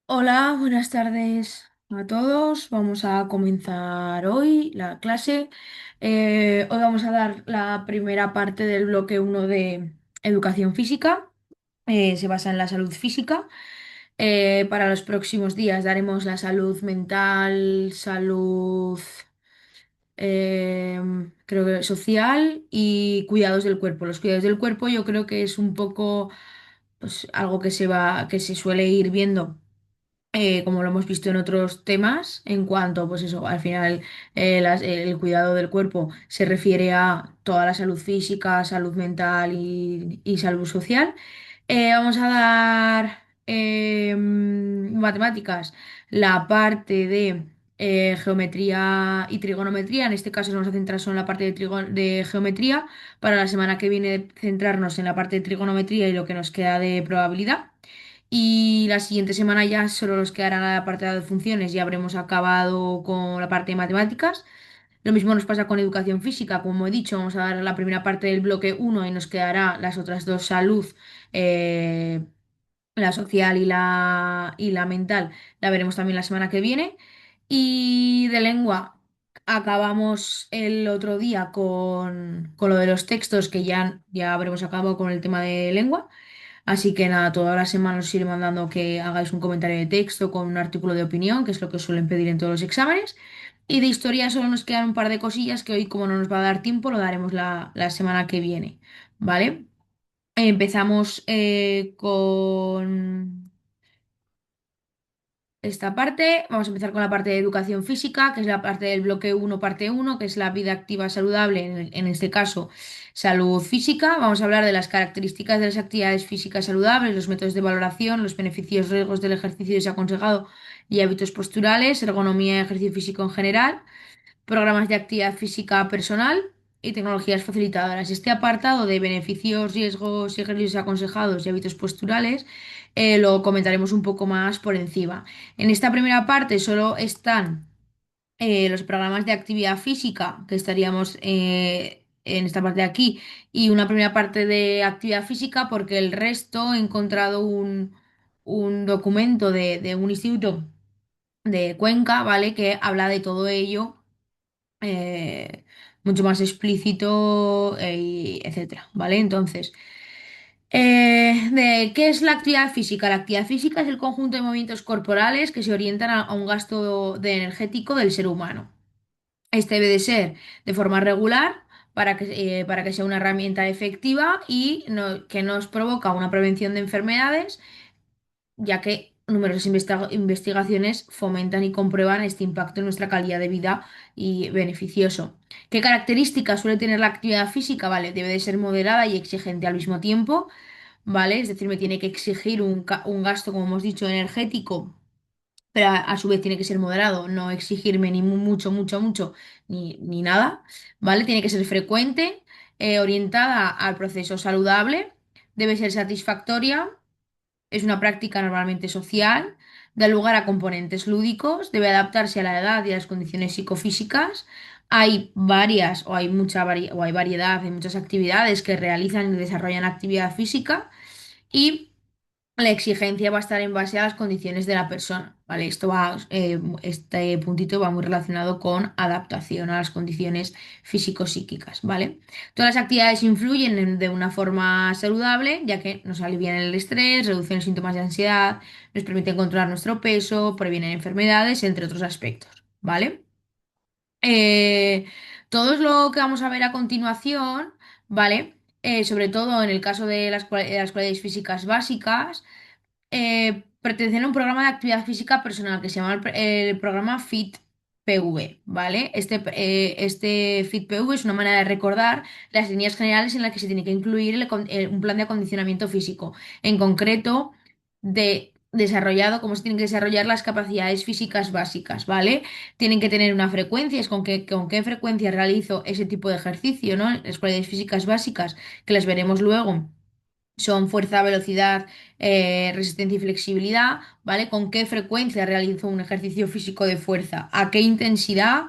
Hola, buenas tardes a todos. Vamos a comenzar hoy la clase. Hoy vamos a dar la primera parte del bloque uno de educación física. Se basa en la salud física. Para los próximos días daremos la salud mental, salud, creo que social y cuidados del cuerpo. Los cuidados del cuerpo yo creo que es un poco pues, algo que se suele ir viendo como lo hemos visto en otros temas, en cuanto, pues eso, al final el cuidado del cuerpo se refiere a toda la salud física, salud mental y salud social. Vamos a dar matemáticas, la parte de geometría y trigonometría. En este caso nos vamos a centrar solo en la parte de geometría. Para la semana que viene centrarnos en la parte de trigonometría y lo que nos queda de probabilidad. Y la siguiente semana ya solo nos quedará la parte de funciones, ya habremos acabado con la parte de matemáticas. Lo mismo nos pasa con educación física, como he dicho, vamos a dar la primera parte del bloque uno y nos quedará las otras dos salud, eh, la social y la mental, la veremos también la semana que viene. Y de lengua acabamos el otro día con lo de los textos, que ya habremos acabado con el tema de lengua. Así que nada, todas las semanas os iré mandando que hagáis un comentario de texto con un artículo de opinión, que es lo que os suelen pedir en todos los exámenes. Y de historia solo nos quedan un par de cosillas que hoy, como no nos va a dar tiempo, lo daremos la semana que viene. ¿Vale? Empezamos con esta parte. Vamos a empezar con la parte de educación física, que es la parte del bloque uno parte uno, que es la vida activa saludable, en este caso, salud física. Vamos a hablar de las características de las actividades físicas saludables, los métodos de valoración, los beneficios, riesgos del ejercicio desaconsejado y hábitos posturales, ergonomía y ejercicio físico en general, programas de actividad física personal y tecnologías facilitadoras. Este apartado de beneficios, riesgos y ejercicios aconsejados y hábitos posturales lo comentaremos un poco más por encima. En esta primera parte solo están los programas de actividad física que estaríamos en esta parte de aquí y una primera parte de actividad física porque el resto he encontrado un documento de un instituto de Cuenca, ¿vale? Que habla de todo ello eh, mucho más explícito, y etcétera, ¿vale? Entonces, ¿de qué es la actividad física? La actividad física es el conjunto de movimientos corporales que se orientan a un gasto de energético del ser humano. Este debe de ser de forma regular para que sea una herramienta efectiva y que nos provoca una prevención de enfermedades ya que numerosas investigaciones fomentan y comprueban este impacto en nuestra calidad de vida y beneficioso. ¿Qué características suele tener la actividad física? Vale, debe de ser moderada y exigente al mismo tiempo, ¿vale? Es decir, me tiene que exigir un gasto, como hemos dicho, energético, pero a su vez tiene que ser moderado, no exigirme ni mucho, ni nada, ¿vale? Tiene que ser frecuente, orientada al proceso saludable, debe ser satisfactoria. Es una práctica normalmente social, da lugar a componentes lúdicos, debe adaptarse a la edad y a las condiciones psicofísicas. Hay varias o hay o hay variedad de muchas actividades que realizan y desarrollan actividad física y la exigencia va a estar en base a las condiciones de la persona, ¿vale? Este puntito va muy relacionado con adaptación a las condiciones físico-psíquicas, ¿vale? Todas las actividades influyen de una forma saludable, ya que nos alivian el estrés, reducen los síntomas de ansiedad, nos permiten controlar nuestro peso, previenen enfermedades, entre otros aspectos, ¿vale? Eh, Todo es lo que vamos a ver a continuación, ¿vale? Sobre todo en el caso de de las cualidades físicas básicas pertenecen a un programa de actividad física personal que se llama el programa FIT-PV, ¿vale? Este FIT-PV es una manera de recordar las líneas generales en las que se tiene que incluir un plan de acondicionamiento físico, en concreto de desarrollado cómo se tienen que desarrollar las capacidades físicas básicas, ¿vale? Tienen que tener una frecuencia, es con qué frecuencia realizo ese tipo de ejercicio, ¿no? Las cualidades físicas básicas, que las veremos luego son fuerza, velocidad, resistencia y flexibilidad, ¿vale? ¿Con qué frecuencia realizo un ejercicio físico de fuerza? ¿A qué intensidad?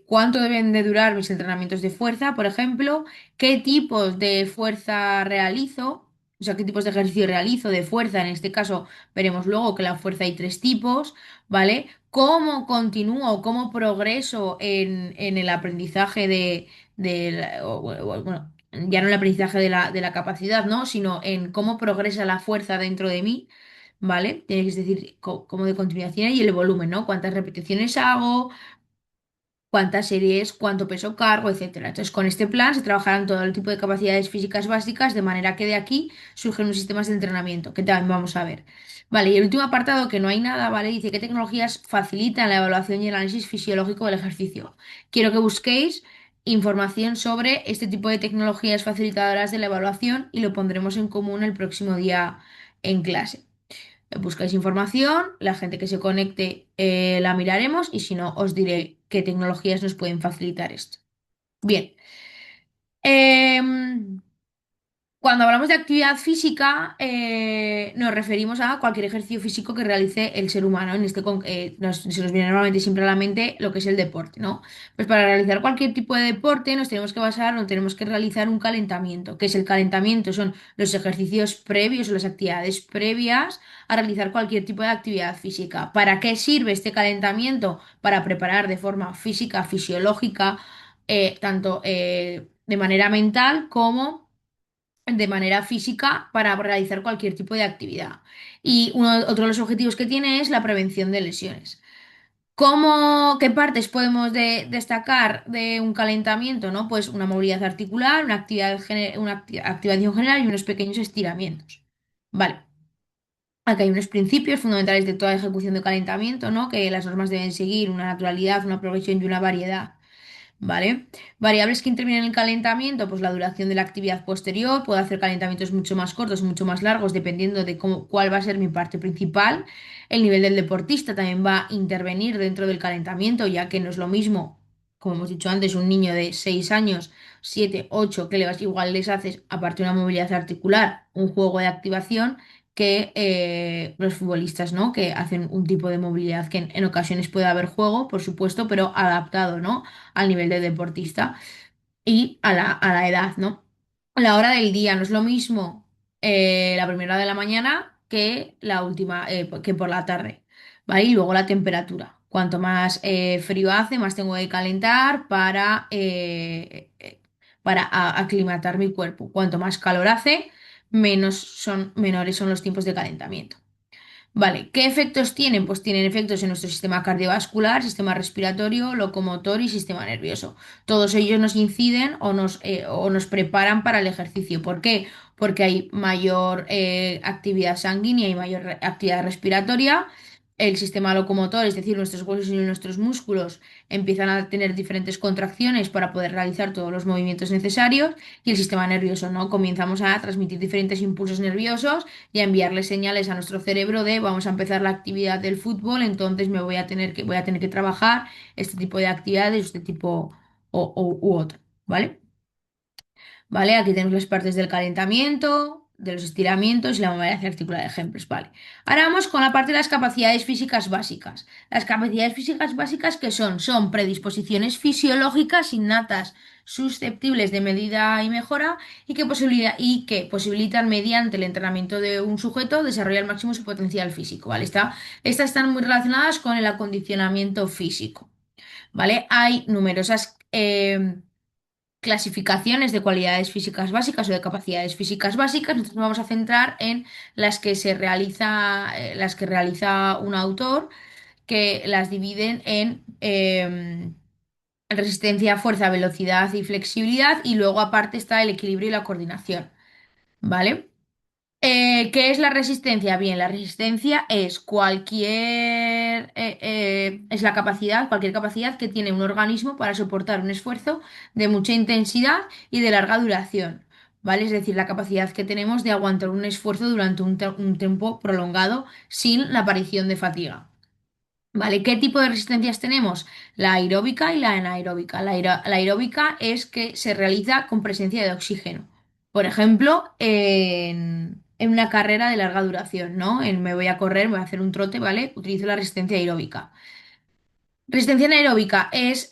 ¿Cuánto deben de durar mis entrenamientos de fuerza, por ejemplo? ¿Qué tipos de fuerza realizo? O sea, qué tipos de ejercicio realizo, de fuerza. En este caso, veremos luego que la fuerza hay tres tipos, ¿vale? Cómo continúo, cómo progreso en el aprendizaje bueno, ya no el aprendizaje de la capacidad, ¿no? Sino en cómo progresa la fuerza dentro de mí, ¿vale? Tienes que decir cómo de continuación y el volumen, ¿no? Cuántas repeticiones hago, cuántas series, cuánto peso cargo, etcétera. Entonces, con este plan se trabajarán todo el tipo de capacidades físicas básicas, de manera que de aquí surgen unos sistemas de entrenamiento, que también vamos a ver. Vale, y el último apartado, que no hay nada, ¿vale? Dice qué tecnologías facilitan la evaluación y el análisis fisiológico del ejercicio. Quiero que busquéis información sobre este tipo de tecnologías facilitadoras de la evaluación y lo pondremos en común el próximo día en clase. Buscáis información, la gente que se conecte la miraremos y si no, os diré qué tecnologías nos pueden facilitar esto. Bien. Em, Cuando hablamos de actividad física, nos referimos a cualquier ejercicio físico que realice el ser humano. Se nos viene normalmente siempre a la mente lo que es el deporte, ¿no? Pues para realizar cualquier tipo de deporte nos tenemos que realizar un calentamiento. ¿Qué es el calentamiento? Son los ejercicios previos o las actividades previas a realizar cualquier tipo de actividad física. ¿Para qué sirve este calentamiento? Para preparar de forma física, fisiológica, tanto de manera mental como de manera física para realizar cualquier tipo de actividad. Otro de los objetivos que tiene es la prevención de lesiones. ¿Qué partes podemos destacar de un calentamiento, ¿no? Pues una movilidad articular, activación general y unos pequeños estiramientos. Vale. Aquí hay unos principios fundamentales de toda ejecución de calentamiento, ¿no? Que las normas deben seguir una naturalidad, una progresión y una variedad. ¿Vale? Variables que intervienen en el calentamiento, pues la duración de la actividad posterior, puedo hacer calentamientos mucho más cortos o mucho más largos, dependiendo de cuál va a ser mi parte principal. El nivel del deportista también va a intervenir dentro del calentamiento, ya que no es lo mismo, como hemos dicho antes, un niño de 6 años, 7 8 que igual les haces, aparte de una movilidad articular, un juego de activación que los futbolistas, ¿no? Que hacen un tipo de movilidad que en ocasiones puede haber juego, por supuesto, pero adaptado, ¿no? Al nivel de deportista y a la edad, ¿no? La hora del día no es lo mismo la primera hora de la mañana que la última, que por la tarde, ¿vale? Y luego la temperatura. Cuanto más frío hace, más tengo que calentar para aclimatar mi cuerpo. Cuanto más calor hace, menores son los tiempos de calentamiento. Vale, ¿qué efectos tienen? Pues tienen efectos en nuestro sistema cardiovascular, sistema respiratorio, locomotor y sistema nervioso. Todos ellos nos inciden o nos preparan para el ejercicio. ¿Por qué? Porque hay mayor actividad sanguínea y mayor actividad respiratoria. El sistema locomotor, es decir, nuestros huesos y nuestros músculos, empiezan a tener diferentes contracciones para poder realizar todos los movimientos necesarios. Y el sistema nervioso, ¿no? Comenzamos a transmitir diferentes impulsos nerviosos y a enviarle señales a nuestro cerebro de vamos a empezar la actividad del fútbol, entonces voy a tener que trabajar este tipo de actividades, este tipo u otro, ¿vale? ¿Vale? Aquí tenemos las partes del calentamiento, de los estiramientos y la movilidad articular de ejemplos, ¿vale? Ahora vamos con la parte de las capacidades físicas básicas. Las capacidades físicas básicas que son predisposiciones fisiológicas innatas susceptibles de medida y mejora y que posibilitan mediante el entrenamiento de un sujeto desarrollar al máximo su potencial físico, ¿vale? Estas están muy relacionadas con el acondicionamiento físico, ¿vale? Hay numerosas clasificaciones de cualidades físicas básicas o de capacidades físicas básicas. Nosotros nos vamos a centrar en las que realiza un autor, que las dividen en resistencia, fuerza, velocidad y flexibilidad, y luego aparte está el equilibrio y la coordinación, ¿vale? ¿Qué es la resistencia? Bien, la resistencia es es la capacidad, cualquier capacidad que tiene un organismo para soportar un esfuerzo de mucha intensidad y de larga duración, ¿vale? Es decir, la capacidad que tenemos de aguantar un esfuerzo durante un tiempo prolongado sin la aparición de fatiga. ¿Vale? ¿Qué tipo de resistencias tenemos? La aeróbica y la anaeróbica. La aeróbica es que se realiza con presencia de oxígeno. Por ejemplo, en una carrera de larga duración, ¿no? Me voy a correr, voy a hacer un trote, ¿vale? Utilizo la resistencia aeróbica. Resistencia anaeróbica es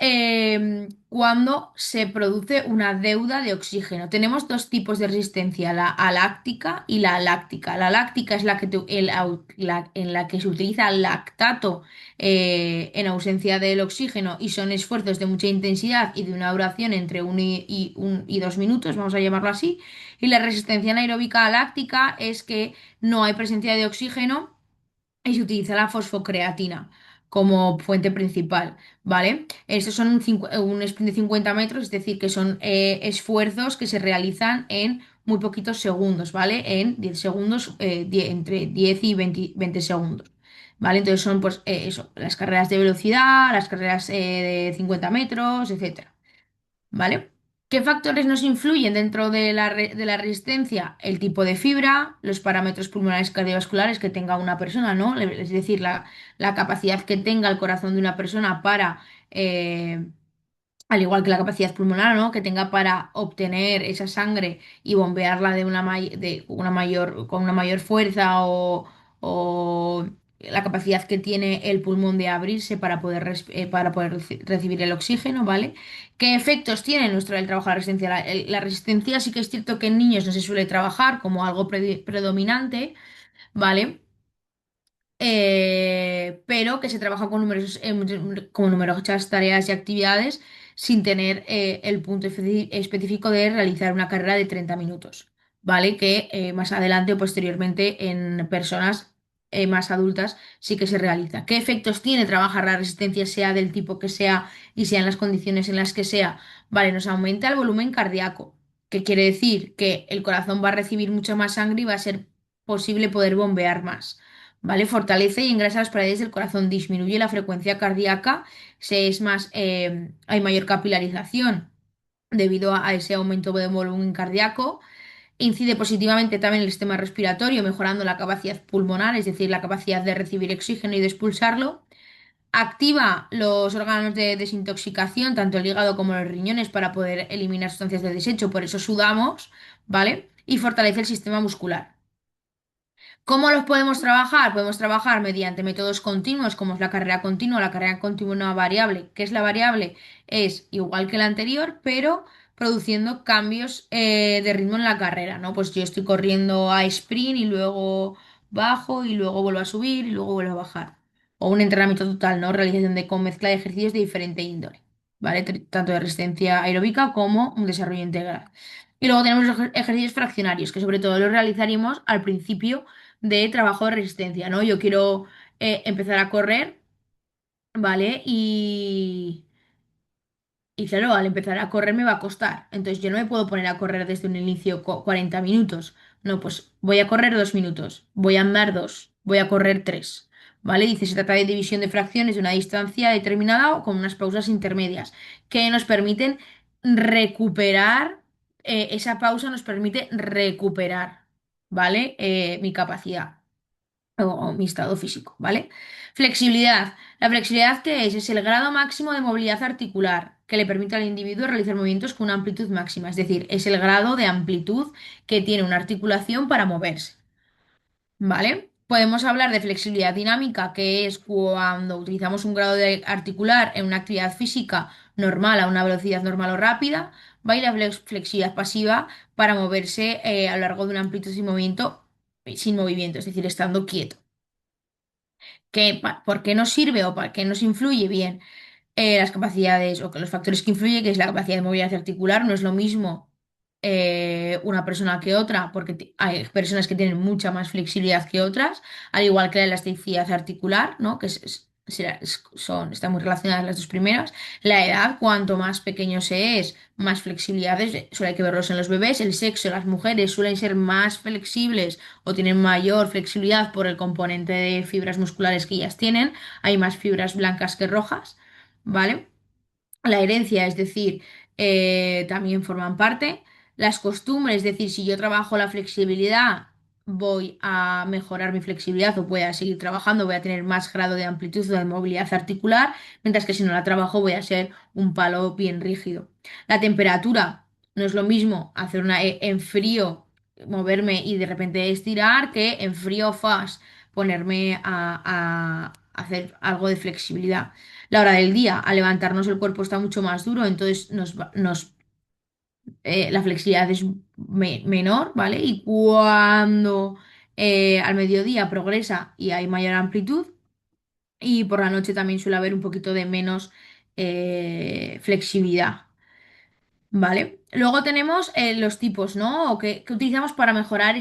cuando se produce una deuda de oxígeno. Tenemos dos tipos de resistencia, la aláctica y la láctica. La láctica es la que, en la que se utiliza lactato en ausencia del oxígeno y son esfuerzos de mucha intensidad y de una duración entre 1 y 2 minutos, vamos a llamarlo así. Y la resistencia anaeróbica aláctica es que no hay presencia de oxígeno y se utiliza la fosfocreatina como fuente principal, ¿vale? Estos son un sprint de 50 metros, es decir, que son esfuerzos que se realizan en muy poquitos segundos, ¿vale? En 10 segundos, entre 10 y 20 segundos, ¿vale? Entonces son, pues, eso, las carreras de velocidad, las carreras de 50 metros, etcétera. ¿Vale? ¿Qué factores nos influyen dentro de de la resistencia? El tipo de fibra, los parámetros pulmonares cardiovasculares que tenga una persona, ¿no? Es decir, la capacidad que tenga el corazón de una persona para, al igual que la capacidad pulmonar, ¿no? Que tenga para obtener esa sangre y bombearla de una mayor, con una mayor fuerza o la capacidad que tiene el pulmón de abrirse para poder recibir el oxígeno, ¿vale? ¿Qué efectos tiene nuestro el trabajo de la resistencia? La resistencia sí que es cierto que en niños no se suele trabajar como algo predominante, ¿vale? Pero que se trabaja con numerosas tareas y actividades sin tener el punto específico de realizar una carrera de 30 minutos, ¿vale? Que más adelante o posteriormente en personas más adultas sí que se realiza. ¿Qué efectos tiene trabajar la resistencia, sea del tipo que sea y sea en las condiciones en las que sea? Vale, nos aumenta el volumen cardíaco, que quiere decir que el corazón va a recibir mucha más sangre y va a ser posible poder bombear más. ¿Vale? Fortalece y engrasa las paredes del corazón, disminuye la frecuencia cardíaca, hay mayor capilarización debido a ese aumento de volumen cardíaco. Incide positivamente también en el sistema respiratorio, mejorando la capacidad pulmonar, es decir, la capacidad de recibir oxígeno y de expulsarlo. Activa los órganos de desintoxicación, tanto el hígado como los riñones, para poder eliminar sustancias de desecho, por eso sudamos, ¿vale? Y fortalece el sistema muscular. ¿Cómo los podemos trabajar? Podemos trabajar mediante métodos continuos, como es la carrera continua. La carrera continua variable. ¿Qué es la variable? Es igual que la anterior, pero produciendo cambios de ritmo en la carrera, ¿no? Pues yo estoy corriendo a sprint y luego bajo y luego vuelvo a subir y luego vuelvo a bajar. O un entrenamiento total, ¿no? Realización de con mezcla de ejercicios de diferente índole, ¿vale? Tanto de resistencia aeróbica como un desarrollo integral. Y luego tenemos los ejercicios fraccionarios, que sobre todo los realizaríamos al principio de trabajo de resistencia, ¿no? Yo quiero empezar a correr, ¿vale? Y claro, al empezar a correr me va a costar. Entonces yo no me puedo poner a correr desde un inicio 40 minutos. No, pues voy a correr 2 minutos, voy a andar dos, voy a correr tres. ¿Vale? Dice, se trata de división de fracciones de una distancia determinada o con unas pausas intermedias que nos permiten recuperar, esa pausa nos permite recuperar, ¿vale? Mi capacidad o mi estado físico, ¿vale? Flexibilidad. ¿La flexibilidad qué es? Es el grado máximo de movilidad articular que le permite al individuo realizar movimientos con una amplitud máxima, es decir, es el grado de amplitud que tiene una articulación para moverse, ¿vale? Podemos hablar de flexibilidad dinámica, que es cuando utilizamos un grado de articular en una actividad física normal a una velocidad normal o rápida, ¿va? Y la flexibilidad pasiva para moverse a lo largo de una amplitud sin movimiento, es decir, estando quieto. ¿Por qué nos sirve o para qué nos influye? Bien, las capacidades o que los factores que influyen, que es la capacidad de movilidad articular, no es lo mismo una persona que otra, porque hay personas que tienen mucha más flexibilidad que otras, al igual que la elasticidad articular, ¿no? Que están muy relacionadas las dos primeras. La edad, cuanto más pequeño se es, más flexibilidades, suele hay que verlos en los bebés. El sexo, las mujeres suelen ser más flexibles o tienen mayor flexibilidad por el componente de fibras musculares que ellas tienen. Hay más fibras blancas que rojas, ¿vale? La herencia, es decir, también forman parte. Las costumbres, es decir, si yo trabajo la flexibilidad, voy a mejorar mi flexibilidad o voy a seguir trabajando, voy a tener más grado de amplitud o de movilidad articular, mientras que si no la trabajo voy a ser un palo bien rígido. La temperatura, no es lo mismo hacer en frío, moverme y de repente estirar, que en frío fast ponerme hacer algo de flexibilidad. La hora del día, al levantarnos el cuerpo está mucho más duro, entonces la flexibilidad es menor, ¿vale? Y cuando al mediodía progresa y hay mayor amplitud, y por la noche también suele haber un poquito de menos flexibilidad. Vale. Luego tenemos los tipos, ¿no? O que utilizamos para mejorar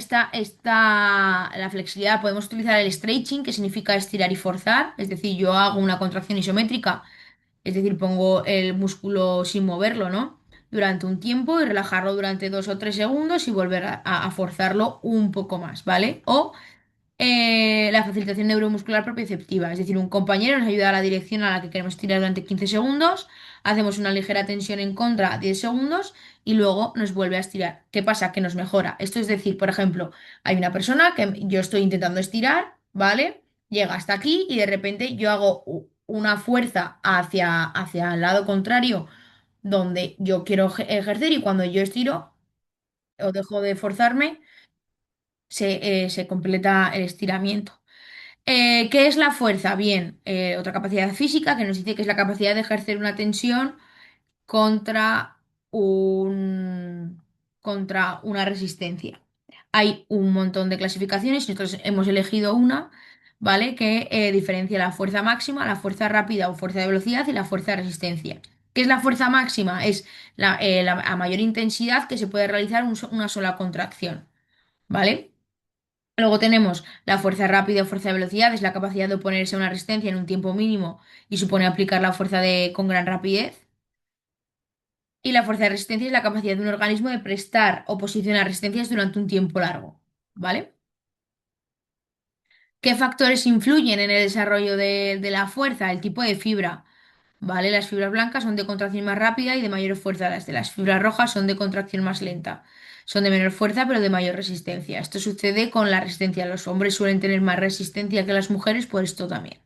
la flexibilidad. Podemos utilizar el stretching, que significa estirar y forzar. Es decir, yo hago una contracción isométrica, es decir, pongo el músculo sin moverlo, ¿no? Durante un tiempo y relajarlo durante 2 o 3 segundos y volver a forzarlo un poco más, ¿vale? O la facilitación neuromuscular propioceptiva, es decir, un compañero nos ayuda a la dirección a la que queremos tirar durante 15 segundos, hacemos una ligera tensión en contra 10 segundos y luego nos vuelve a estirar. ¿Qué pasa? Que nos mejora. Esto es decir, por ejemplo, hay una persona que yo estoy intentando estirar, ¿vale? Llega hasta aquí y de repente yo hago una fuerza hacia el lado contrario donde yo quiero ejercer y cuando yo estiro o dejo de forzarme, se completa el estiramiento. ¿Qué es la fuerza? Bien, otra capacidad física que nos dice que es la capacidad de ejercer una tensión contra un, contra una resistencia. Hay un montón de clasificaciones y nosotros hemos elegido una, ¿vale? Que diferencia la fuerza máxima, la fuerza rápida o fuerza de velocidad y la fuerza de resistencia. ¿Qué es la fuerza máxima? Es a mayor intensidad que se puede realizar una sola contracción, ¿vale? Luego tenemos la fuerza rápida o fuerza de velocidad, es la capacidad de oponerse a una resistencia en un tiempo mínimo y supone aplicar la fuerza con gran rapidez. Y la fuerza de resistencia es la capacidad de un organismo de prestar oposición a resistencias durante un tiempo largo. ¿Vale? ¿Qué factores influyen en el desarrollo de la fuerza? El tipo de fibra. ¿Vale? Las fibras blancas son de contracción más rápida y de mayor fuerza. Las de las fibras rojas son de contracción más lenta. Son de menor fuerza pero de mayor resistencia. Esto sucede con la resistencia. Los hombres suelen tener más resistencia que las mujeres por esto también.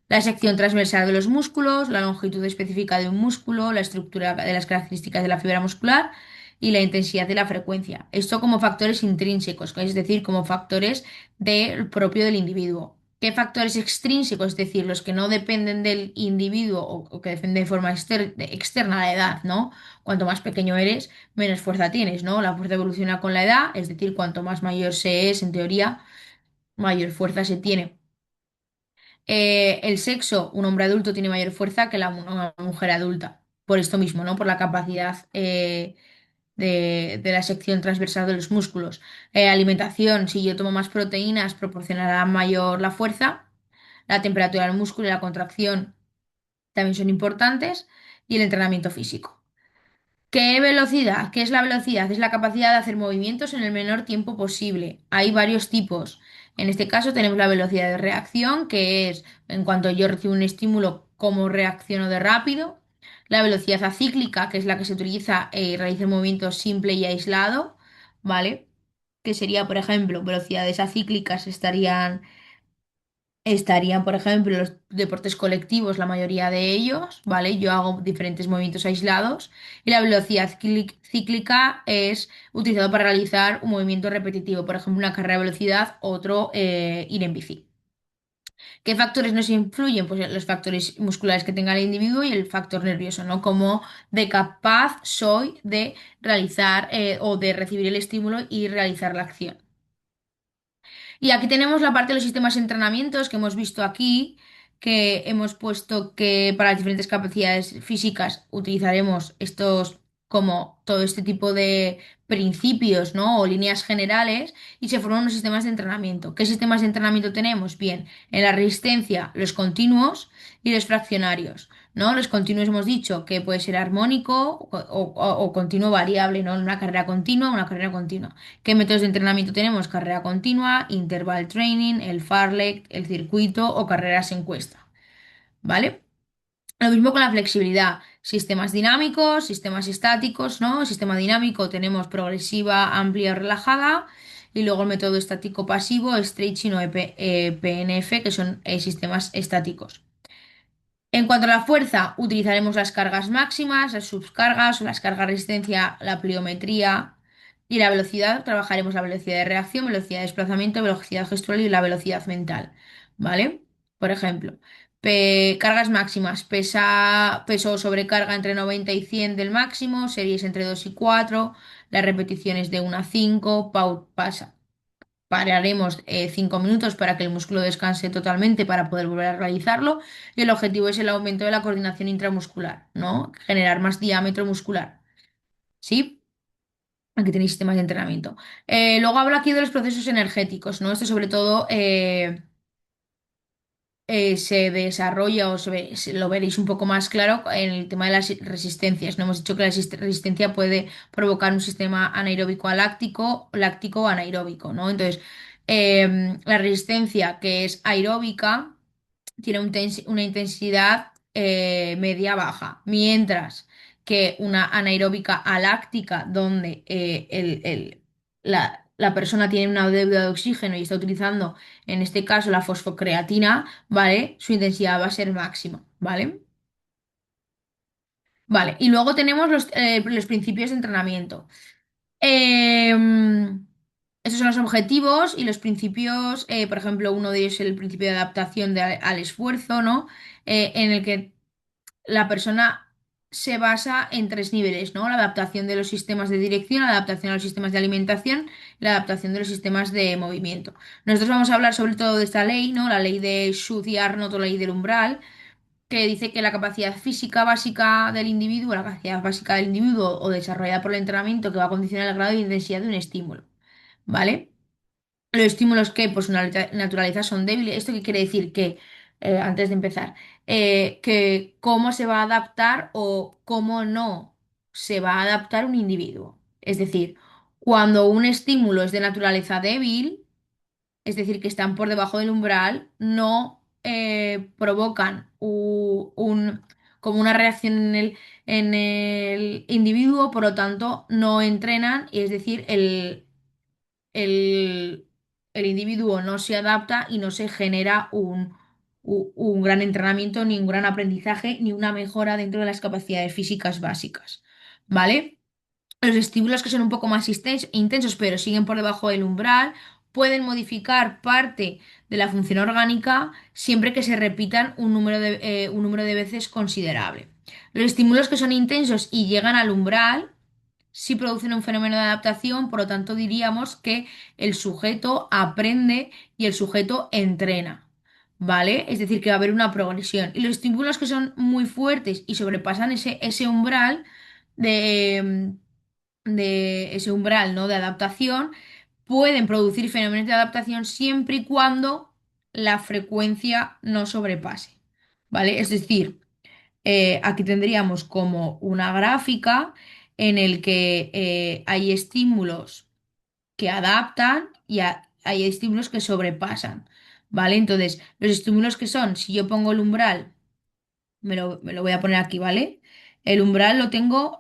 La sección transversal de los músculos, la longitud específica de un músculo, la estructura de las características de la fibra muscular y la intensidad de la frecuencia. Esto como factores intrínsecos, es decir, como factores del propio del individuo. ¿Qué factores extrínsecos? Es decir, los que no dependen del individuo o que dependen de forma externa a la edad, ¿no? Cuanto más pequeño eres, menos fuerza tienes, ¿no? La fuerza evoluciona con la edad, es decir, cuanto más mayor se es, en teoría, mayor fuerza se tiene. El sexo, un hombre adulto tiene mayor fuerza que una mujer adulta. Por esto mismo, ¿no? Por la capacidad de la sección transversal de los músculos. Alimentación, si yo tomo más proteínas, proporcionará mayor la fuerza. La temperatura del músculo y la contracción también son importantes. Y el entrenamiento físico. ¿Qué velocidad? ¿Qué es la velocidad? Es la capacidad de hacer movimientos en el menor tiempo posible. Hay varios tipos. En este caso tenemos la velocidad de reacción, que es en cuanto yo recibo un estímulo, cómo reacciono de rápido. La velocidad acíclica, que es la que se utiliza y realiza un movimiento simple y aislado, ¿vale? Que sería, por ejemplo, velocidades acíclicas estarían, por ejemplo, los deportes colectivos, la mayoría de ellos, ¿vale? Yo hago diferentes movimientos aislados y la velocidad cíclica es utilizado para realizar un movimiento repetitivo, por ejemplo, una carrera de velocidad, otro ir en bici. ¿Qué factores nos influyen? Pues los factores musculares que tenga el individuo y el factor nervioso, ¿no? Como de capaz soy de realizar o de recibir el estímulo y realizar la acción. Y aquí tenemos la parte de los sistemas de entrenamientos que hemos visto aquí, que hemos puesto que para las diferentes capacidades físicas utilizaremos estos como todo este tipo de principios, ¿no? O líneas generales y se forman unos sistemas de entrenamiento. ¿Qué sistemas de entrenamiento tenemos? Bien, en la resistencia, los continuos y los fraccionarios. ¿No? Los continuos hemos dicho que puede ser armónico o continuo variable, ¿no? Una carrera continua, una carrera continua. ¿Qué métodos de entrenamiento tenemos? Carrera continua, interval training, el fartlek, el circuito o carreras en cuesta. ¿Vale? Lo mismo con la flexibilidad. Sistemas dinámicos, sistemas estáticos, ¿no? Sistema dinámico tenemos progresiva, amplia o relajada. Y luego el método estático pasivo, stretching o PNF, que son sistemas estáticos. En cuanto a la fuerza, utilizaremos las cargas máximas, las subcargas o las cargas de resistencia, la pliometría y la velocidad. Trabajaremos la velocidad de reacción, velocidad de desplazamiento, velocidad gestual y la velocidad mental. ¿Vale? por ejemplo. Cargas máximas, peso o sobrecarga entre 90 y 100 del máximo, series entre 2 y 4, las repeticiones de 1 a 5, pararemos 5 minutos para que el músculo descanse totalmente para poder volver a realizarlo y el objetivo es el aumento de la coordinación intramuscular, ¿no? Generar más diámetro muscular, ¿sí? Aquí tenéis sistemas de entrenamiento. Luego hablo aquí de los procesos energéticos, ¿no? Esto sobre todo se desarrolla lo veréis un poco más claro en el tema de las resistencias. No hemos dicho que la resistencia puede provocar un sistema anaeróbico a láctico o anaeróbico, ¿no? Entonces, la resistencia que es aeróbica tiene una intensidad media-baja, mientras que una anaeróbica aláctica, donde la persona tiene una deuda de oxígeno y está utilizando, en este caso, la fosfocreatina, ¿vale? Su intensidad va a ser máxima, ¿vale? Vale, y luego tenemos los principios de entrenamiento. Em, Esos son los objetivos y los principios, por ejemplo, uno de ellos es el principio de adaptación al esfuerzo, ¿no? En el que la persona se basa en tres niveles, ¿no? La adaptación de los sistemas de dirección, la adaptación a los sistemas de alimentación, la adaptación de los sistemas de movimiento. Nosotros vamos a hablar sobre todo de esta ley, ¿no? La ley de Schuth y Arnott o ley del umbral, que dice que la capacidad física básica del individuo, la capacidad básica del individuo o desarrollada por el entrenamiento que va a condicionar el grado de intensidad de un estímulo, ¿vale? Los estímulos que por su naturaleza son débiles. ¿Esto qué quiere decir? Que, antes de empezar, que cómo se va a adaptar o cómo no se va a adaptar un individuo. Es decir, cuando un estímulo es de naturaleza débil, es decir, que están por debajo del umbral, no provocan como una reacción en el individuo, por lo tanto, no entrenan, y es decir, el, el individuo no se adapta y no se genera un gran entrenamiento, ni un gran aprendizaje, ni una mejora dentro de las capacidades físicas básicas. ¿Vale? Los estímulos que son un poco más intensos, pero siguen por debajo del umbral, pueden modificar parte de la función orgánica siempre que se repitan un número de veces considerable. Los estímulos que son intensos y llegan al umbral sí producen un fenómeno de adaptación, por lo tanto diríamos que el sujeto aprende y el sujeto entrena, ¿vale? Es decir, que va a haber una progresión. Y los estímulos que son muy fuertes y sobrepasan ese umbral de, de ese umbral, ¿no? de adaptación, pueden producir fenómenos de adaptación siempre y cuando la frecuencia no sobrepase, ¿vale? Es decir, aquí tendríamos como una gráfica en el que hay estímulos que adaptan y hay estímulos que sobrepasan, ¿vale? Entonces, los estímulos que son, si yo pongo el umbral, me lo voy a poner aquí, ¿vale? El umbral lo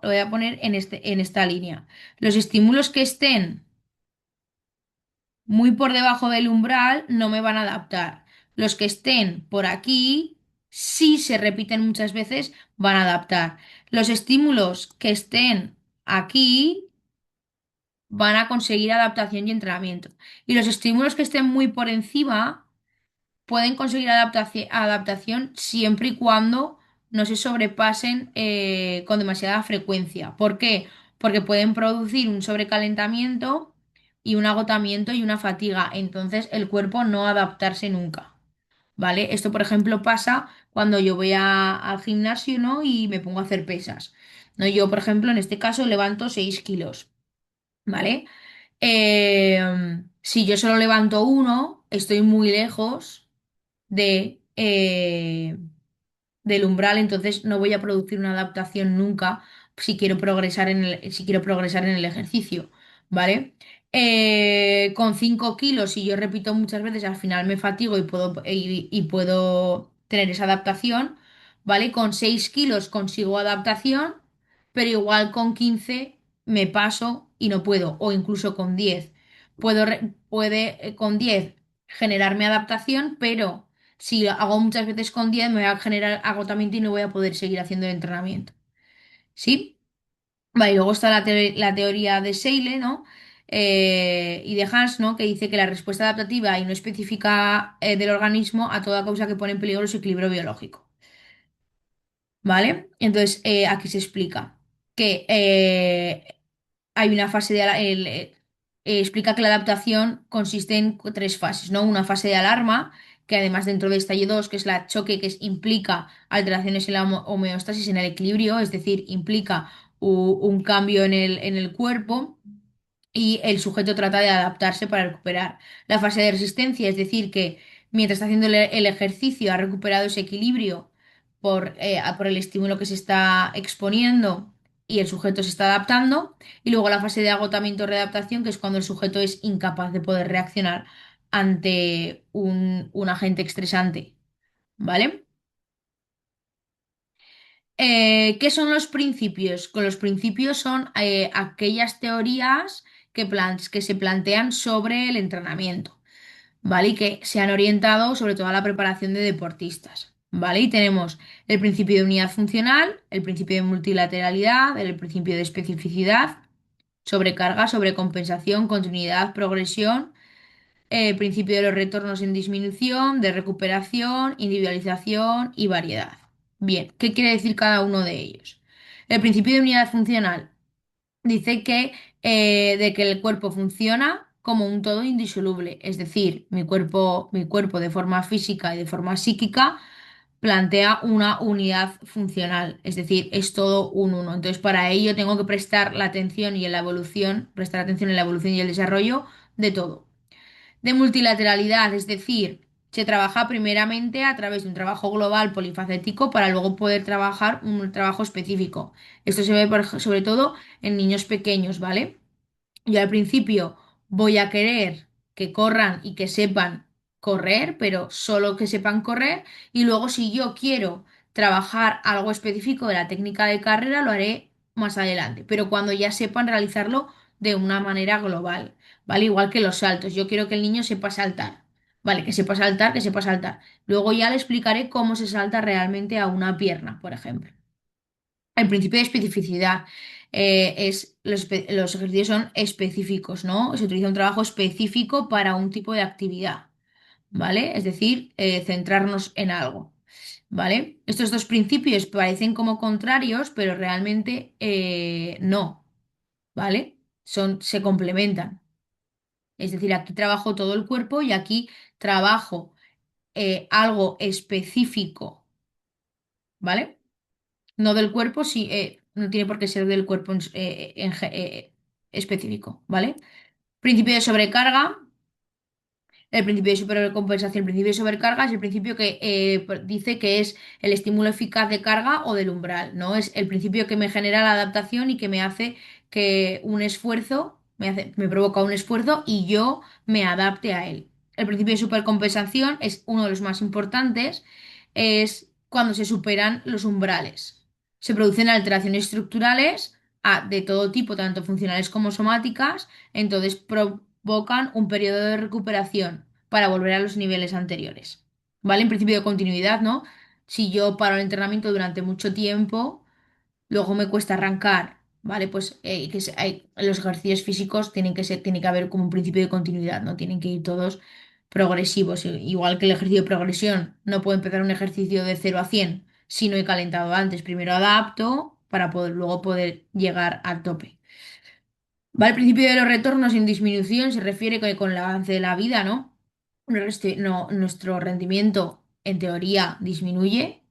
voy a poner en esta línea. Los estímulos que estén muy por debajo del umbral no me van a adaptar. Los que estén por aquí, si se repiten muchas veces, van a adaptar. Los estímulos que estén aquí van a conseguir adaptación y entrenamiento. Y los estímulos que estén muy por encima pueden conseguir adaptación siempre y cuando no se sobrepasen con demasiada frecuencia. ¿Por qué? Porque pueden producir un sobrecalentamiento y un agotamiento y una fatiga. Entonces el cuerpo no adaptarse nunca. ¿Vale? Esto, por ejemplo, pasa cuando yo voy al gimnasio, ¿no? Y me pongo a hacer pesas. ¿No? Yo, por ejemplo, en este caso levanto 6 kilos. ¿Vale? Si yo solo levanto uno, estoy muy lejos de, del umbral, entonces no voy a producir una adaptación nunca si quiero progresar en el ejercicio, ¿vale? Con 5 kilos, si yo repito muchas veces, al final me fatigo y puedo tener esa adaptación, ¿vale? Con 6 kilos consigo adaptación, pero igual con 15 me paso y no puedo, o incluso con 10. Puede con 10 generarme adaptación, pero si hago muchas veces con 10 me va a generar agotamiento y no voy a poder seguir haciendo el entrenamiento. ¿Sí? Vale, y luego está la teoría de Seile, ¿no? y de Hans, ¿no? Que dice que la respuesta adaptativa y no específica del organismo a toda causa que pone en peligro su equilibrio biológico. ¿Vale? Entonces, aquí se explica que hay una fase de... explica que la adaptación consiste en tres fases, ¿no? Una fase de alarma, que además dentro de esta hay dos, que es la choque, implica alteraciones en la homeostasis, en el equilibrio, es decir, implica un cambio en el cuerpo y el sujeto trata de adaptarse para recuperar. La fase de resistencia, es decir, que mientras está haciendo el ejercicio ha recuperado ese equilibrio por el estímulo que se está exponiendo y el sujeto se está adaptando. Y luego la fase de agotamiento o readaptación, que es cuando el sujeto es incapaz de poder reaccionar ante un agente estresante. ¿Vale? ¿Qué son los principios? Con los principios son aquellas teorías que se plantean sobre el entrenamiento, ¿vale? Y que se han orientado sobre todo a la preparación de deportistas, ¿vale? Y tenemos el principio de unidad funcional, el principio de multilateralidad, el principio de especificidad, sobrecarga, sobrecompensación, continuidad, progresión, principio de los retornos en disminución, de recuperación, individualización y variedad. Bien, ¿qué quiere decir cada uno de ellos? El principio de unidad funcional dice que, de que el cuerpo funciona como un todo indisoluble, es decir, mi cuerpo de forma física y de forma psíquica plantea una unidad funcional, es decir, es todo un uno. Entonces, para ello tengo que prestar la atención y en la evolución, prestar atención en la evolución y el desarrollo de todo. De multilateralidad, es decir, se trabaja primeramente a través de un trabajo global polifacético para luego poder trabajar un trabajo específico. Esto se ve sobre todo en niños pequeños, ¿vale? Yo al principio voy a querer que corran y que sepan correr, pero solo que sepan correr. Y luego si yo quiero trabajar algo específico de la técnica de carrera, lo haré más adelante. Pero cuando ya sepan realizarlo de una manera global, ¿vale? Igual que los saltos. Yo quiero que el niño sepa saltar. Vale, que sepa saltar, que sepa saltar. Luego ya le explicaré cómo se salta realmente a una pierna, por ejemplo. El principio de especificidad es los ejercicios son específicos, ¿no? Se utiliza un trabajo específico para un tipo de actividad, ¿vale? Es decir, centrarnos en algo, ¿vale? Estos dos principios parecen como contrarios, pero realmente no, ¿vale? Se complementan. Es decir, aquí trabajo todo el cuerpo y aquí trabajo algo específico, ¿vale? No del cuerpo, sí, no tiene por qué ser del cuerpo específico, ¿vale? Principio de sobrecarga. El principio de supercompensación, el principio de sobrecarga es el principio que dice que es el estímulo eficaz de carga o del umbral, ¿no? Es el principio que me genera la adaptación y que me hace que un esfuerzo, me provoca un esfuerzo y yo me adapte a él. El principio de supercompensación es uno de los más importantes, es cuando se superan los umbrales. Se producen alteraciones estructurales de todo tipo, tanto funcionales como somáticas, entonces provocan un periodo de recuperación para volver a los niveles anteriores. ¿Vale? En principio de continuidad, ¿no? Si yo paro el entrenamiento durante mucho tiempo, luego me cuesta arrancar, ¿vale? Pues los ejercicios físicos tiene que haber como un principio de continuidad, ¿no? Tienen que ir todos progresivos. Igual que el ejercicio de progresión, no puedo empezar un ejercicio de 0 a 100 si no he calentado antes. Primero adapto para luego poder llegar al tope. Va, el principio de los retornos en disminución se refiere que con el avance de la vida, ¿no? Nuestro rendimiento, en teoría, disminuye,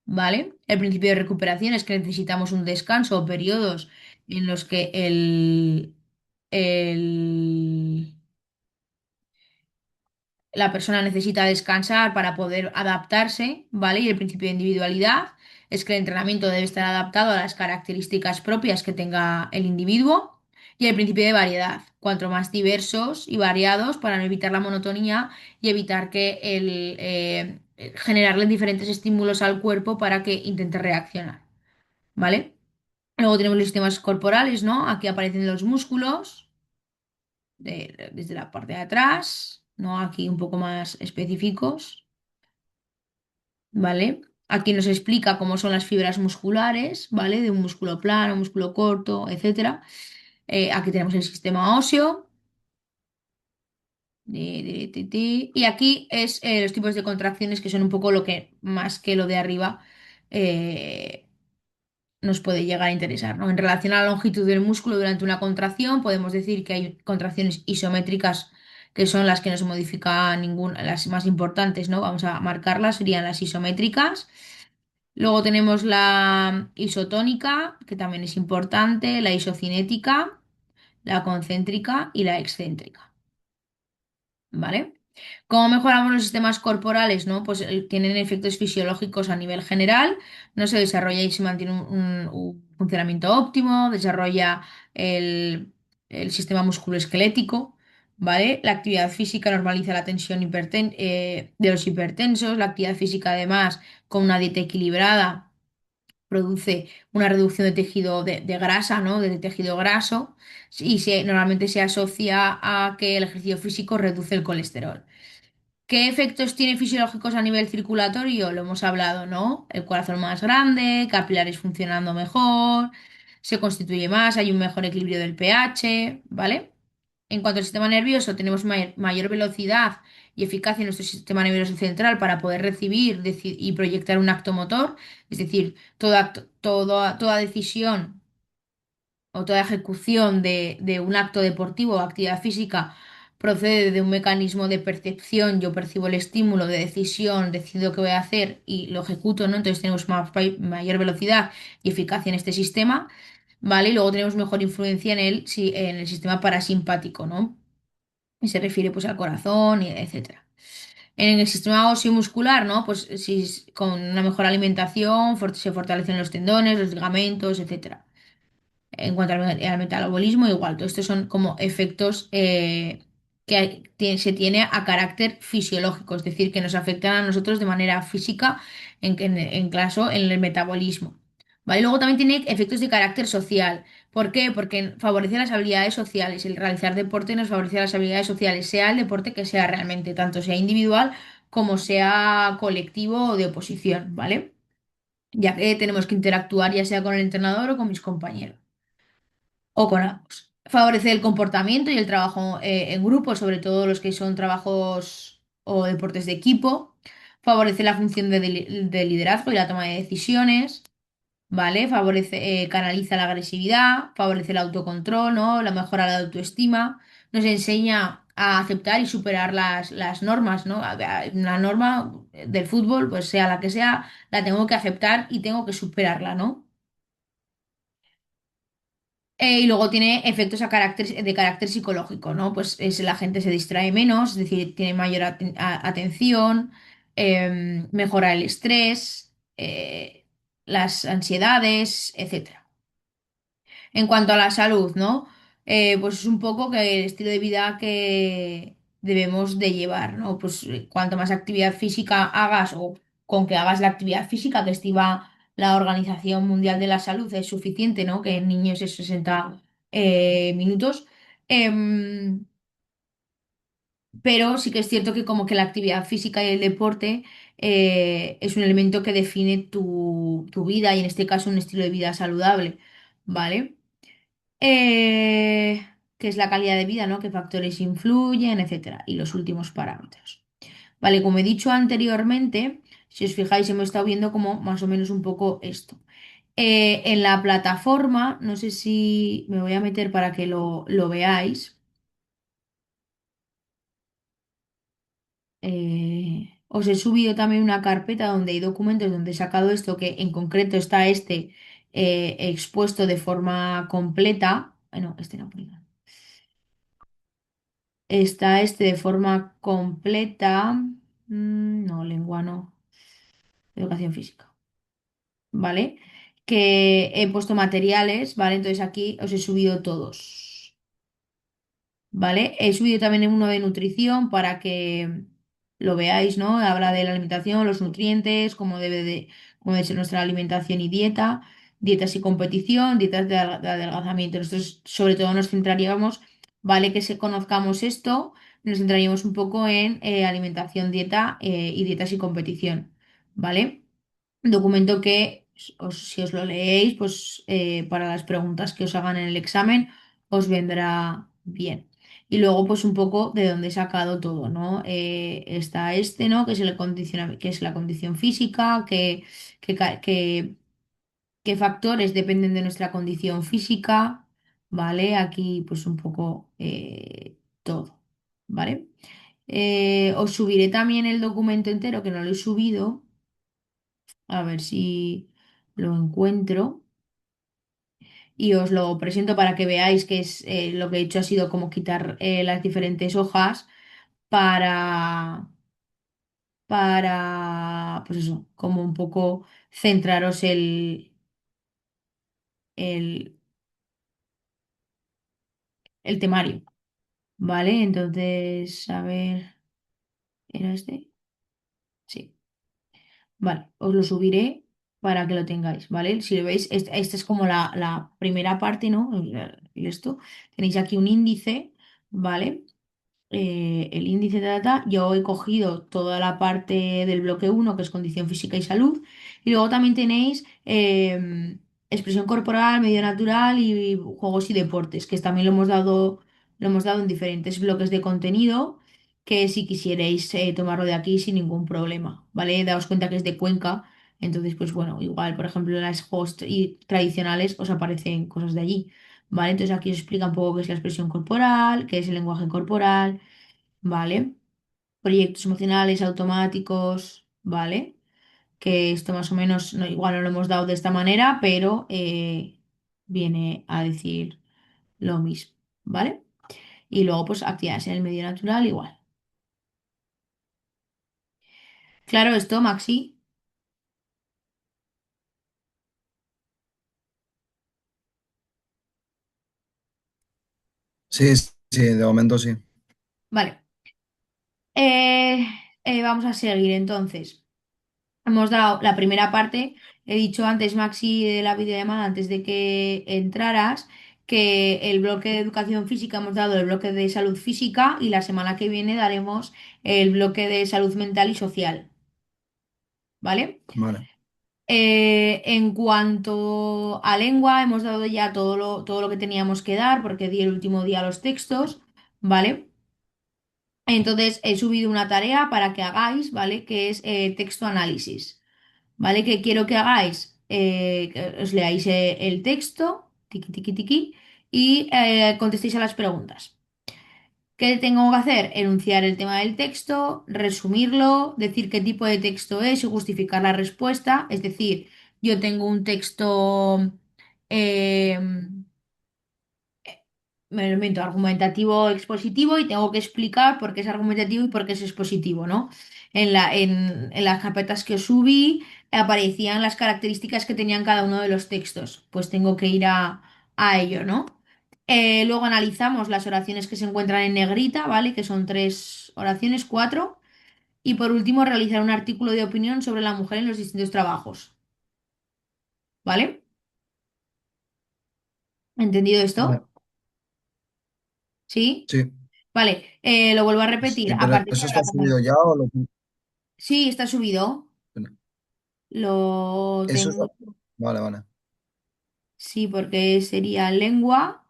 ¿vale? El principio de recuperación es que necesitamos un descanso o periodos en los que el- la persona necesita descansar para poder adaptarse, ¿vale? Y el principio de individualidad es que el entrenamiento debe estar adaptado a las características propias que tenga el individuo. Y el principio de variedad, cuanto más diversos y variados para no evitar la monotonía y evitar que generarle diferentes estímulos al cuerpo para que intente reaccionar, ¿vale? Luego tenemos los sistemas corporales, ¿no? Aquí aparecen los músculos desde la parte de atrás, ¿no? Aquí un poco más específicos, ¿vale? Aquí nos explica cómo son las fibras musculares, ¿vale? De un músculo plano, un músculo corto, etcétera. Aquí tenemos el sistema óseo. Y aquí es los tipos de contracciones que son un poco lo que más que lo de arriba eh, nos puede llegar a interesar, ¿no? En relación a la longitud del músculo durante una contracción, podemos decir que hay contracciones isométricas que son las que no se modifican ninguna, las más importantes, ¿no? Vamos a marcarlas, serían las isométricas. Luego tenemos la isotónica, que también es importante, la isocinética, la concéntrica y la excéntrica. ¿Vale? ¿Cómo mejoramos los sistemas corporales, no? Pues tienen efectos fisiológicos a nivel general, no se desarrolla y se mantiene un funcionamiento óptimo, desarrolla el sistema musculoesquelético, ¿vale? La actividad física normaliza la tensión de los hipertensos, la actividad física además con una dieta equilibrada produce una reducción de tejido de grasa, ¿no? De tejido graso y normalmente se asocia a que el ejercicio físico reduce el colesterol. ¿Qué efectos tiene fisiológicos a nivel circulatorio? Lo hemos hablado, ¿no? El corazón más grande, capilares funcionando mejor, se constituye más, hay un mejor equilibrio del pH, ¿vale? En cuanto al sistema nervioso, tenemos mayor velocidad y eficacia en nuestro sistema nervioso central para poder recibir y proyectar un acto motor, es decir, toda decisión o toda ejecución de un acto deportivo o actividad física procede de un mecanismo de percepción. Yo percibo el estímulo de decisión, decido qué voy a hacer y lo ejecuto, ¿no? Entonces tenemos mayor velocidad y eficacia en este sistema, ¿vale? Y luego tenemos mejor influencia en el sistema parasimpático, ¿no? Y se refiere pues al corazón, y etcétera. En el sistema óseo y muscular, ¿no? Pues si con una mejor alimentación se fortalecen los tendones, los ligamentos, etcétera. En cuanto al metabolismo, igual, todo estos son como efectos se tiene a carácter fisiológico, es decir, que nos afectan a nosotros de manera física en caso en el metabolismo. ¿Vale? Luego también tiene efectos de carácter social. ¿Por qué? Porque favorece las habilidades sociales. El realizar deporte nos favorece las habilidades sociales, sea el deporte que sea realmente, tanto sea individual como sea colectivo o de oposición, ¿vale? Ya que tenemos que interactuar ya sea con el entrenador o con mis compañeros o con ambos. Favorece el comportamiento y el trabajo en grupo, sobre todo los que son trabajos o deportes de equipo. Favorece la función de liderazgo y la toma de decisiones, ¿vale? Canaliza la agresividad, favorece el autocontrol, ¿no? La mejora de la autoestima. Nos enseña a aceptar y superar las normas, ¿no? Una norma del fútbol, pues sea la que sea, la tengo que aceptar y tengo que superarla, ¿no? Y luego tiene efectos de carácter psicológico, ¿no? Pues la gente se distrae menos, es decir, tiene mayor atención, mejora el estrés, las ansiedades, etcétera. En cuanto a la salud, ¿no? Pues es un poco que el estilo de vida que debemos de llevar, ¿no? Pues cuanto más actividad física hagas o con que hagas la actividad física que estima la Organización Mundial de la Salud es suficiente, ¿no? Que en niños es 60 minutos. Em, pero sí que es cierto que como que la actividad física y el deporte es un elemento que define tu vida y en este caso un estilo de vida saludable, ¿vale? ¿Qué es la calidad de vida, ¿no? ¿Qué factores influyen, etcétera? Y los últimos parámetros. Vale, como he dicho anteriormente, si os fijáis, hemos estado viendo como más o menos un poco esto. En la plataforma, no sé si me voy a meter para que lo veáis. Os he subido también una carpeta donde hay documentos donde he sacado esto, que en concreto está este expuesto de forma completa. No, este no. Perdón. Está este de forma completa. No, lengua no. Educación física. ¿Vale? Que he puesto materiales, ¿vale? Entonces aquí os he subido todos. ¿Vale? He subido también uno de nutrición para que lo veáis, ¿no? Habla de la alimentación, los nutrientes, cómo debe ser nuestra alimentación y dieta, dietas y competición, dietas de adelgazamiento. Nosotros sobre todo nos centraríamos, ¿vale? Que se conozcamos esto, nos centraríamos un poco en alimentación, dieta y dietas y competición, ¿vale? Documento que, si os lo leéis, pues para las preguntas que os hagan en el examen os vendrá bien. Y luego, pues un poco de dónde he sacado todo, ¿no? Está este, ¿no? Que es que es la condición física, que, ca- que- qué factores dependen de nuestra condición física, ¿vale? Aquí, pues un poco todo, ¿vale? Os subiré también el documento entero, que no lo he subido, a ver si lo encuentro. Y os lo presento para que veáis que es lo que he hecho ha sido como quitar las diferentes hojas para, pues eso, como un poco centraros el, el temario, ¿vale? Entonces, a ver, ¿era este? Sí, vale, os lo subiré para que lo tengáis, ¿vale? Si lo veis, esta es como la primera parte, ¿no? Y esto, tenéis aquí un índice, ¿vale? El índice de data, yo he cogido toda la parte del bloque uno que es condición física y salud, y luego también tenéis expresión corporal, medio natural y juegos y deportes, que también lo hemos dado en diferentes bloques de contenido, que si quisierais tomarlo de aquí sin ningún problema, ¿vale? Daos cuenta que es de Cuenca, entonces, pues bueno, igual, por ejemplo, en las hosts y tradicionales os aparecen cosas de allí. ¿Vale? Entonces aquí os explica un poco qué es la expresión corporal, qué es el lenguaje corporal, ¿vale? Proyectos emocionales automáticos, ¿vale? Que esto más o menos, no, igual no lo hemos dado de esta manera, pero viene a decir lo mismo, ¿vale? Y luego, pues, actividades en el medio natural, igual. Claro, esto, Maxi. Sí, sí, de momento sí. Vale. Eh, vamos a seguir entonces. Hemos dado la primera parte. He dicho antes, Maxi, de la videollamada, antes de que entraras, que el bloque de educación física hemos dado el bloque de salud física y la semana que viene daremos el bloque de salud mental y social, ¿vale? Vale, En cuanto a lengua, hemos dado ya todo lo que teníamos que dar, porque di el último día los textos, ¿vale? Entonces he subido una tarea para que hagáis, ¿vale? Que es texto análisis. ¿Vale? Que quiero que hagáis, que os leáis el texto, tiqui, tiqui, tiqui, y contestéis a las preguntas. ¿Qué tengo que hacer? Enunciar el tema del texto, resumirlo, decir qué tipo de texto es y justificar la respuesta. Es decir, yo tengo un texto, eh, me lo invento, argumentativo expositivo y tengo que explicar por qué es argumentativo y por qué es expositivo, ¿no? En las carpetas que os subí aparecían las características que tenían cada uno de los textos, pues tengo que ir a ello, ¿no? Luego analizamos las oraciones que se encuentran en negrita, ¿vale? Que son tres oraciones, cuatro. Y por último, realizar un artículo de opinión sobre la mujer en los distintos trabajos, ¿vale? ¿Entendido vale. esto? ¿Sí? Sí. Vale, lo vuelvo a repetir. A Pero partir ¿eso de está ahora, subido ya o lo... sí, está subido. Lo Eso está... tengo. Vale, vale. Sí, porque sería lengua.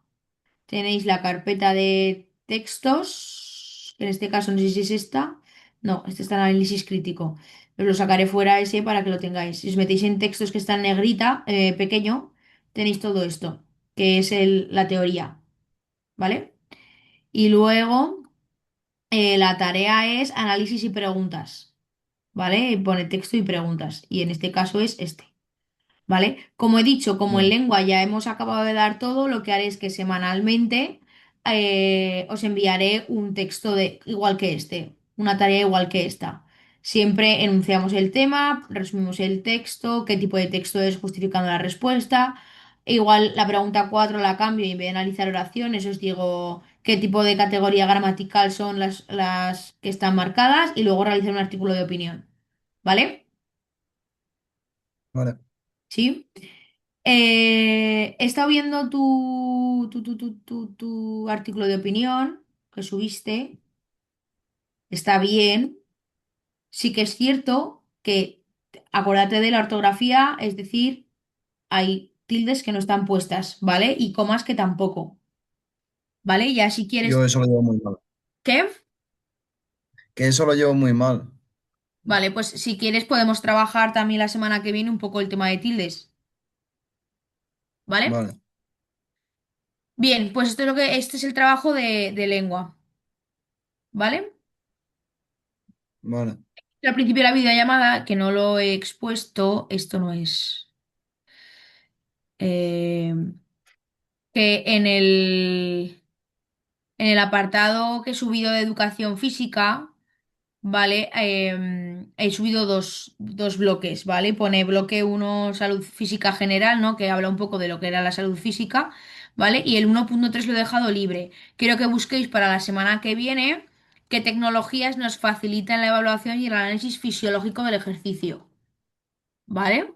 Tenéis la carpeta de textos. En este caso no sé si es esta. No, este está en análisis crítico. Os lo sacaré fuera ese para que lo tengáis. Si os metéis en textos que están en negrita, pequeño, tenéis todo esto, que es la teoría, ¿vale? Y luego la tarea es análisis y preguntas, ¿vale? Pone texto y preguntas. Y en este caso es este. ¿Vale? Como he dicho, como en Vale, lengua ya hemos acabado de dar todo, lo que haré es que semanalmente os enviaré un texto de, igual que este, una tarea igual que esta. Siempre enunciamos el tema, resumimos el texto, qué tipo de texto es, justificando la respuesta. Igual la pregunta 4 la cambio y en vez de analizar oraciones os digo qué tipo de categoría gramatical son las que están marcadas y luego realizar un artículo de opinión. ¿Vale? vale. ¿Sí? He estado viendo tu artículo de opinión que subiste. Está bien. Sí que es cierto que acuérdate de la ortografía, es decir, hay tildes que no están puestas, ¿vale? Y comas que tampoco. ¿vale? Ya si Yo quieres, eso lo llevo muy mal. ¿qué? Que eso lo llevo muy mal. Vale, pues si quieres podemos trabajar también la semana que viene un poco el tema de tildes, ¿vale? Vale, Bien, pues este es el trabajo de lengua, ¿vale? vale, Al principio de la videollamada, que no lo he expuesto, esto no es. eh, que en el apartado que he subido de educación física, ¿vale? He subido dos bloques, ¿vale? Pone bloque uno salud física general, ¿no? Que habla un poco de lo que era la salud física, ¿vale? Y el 1.3 lo he dejado libre. Quiero que busquéis para la semana que viene qué tecnologías nos facilitan la evaluación y el análisis fisiológico del ejercicio, ¿vale?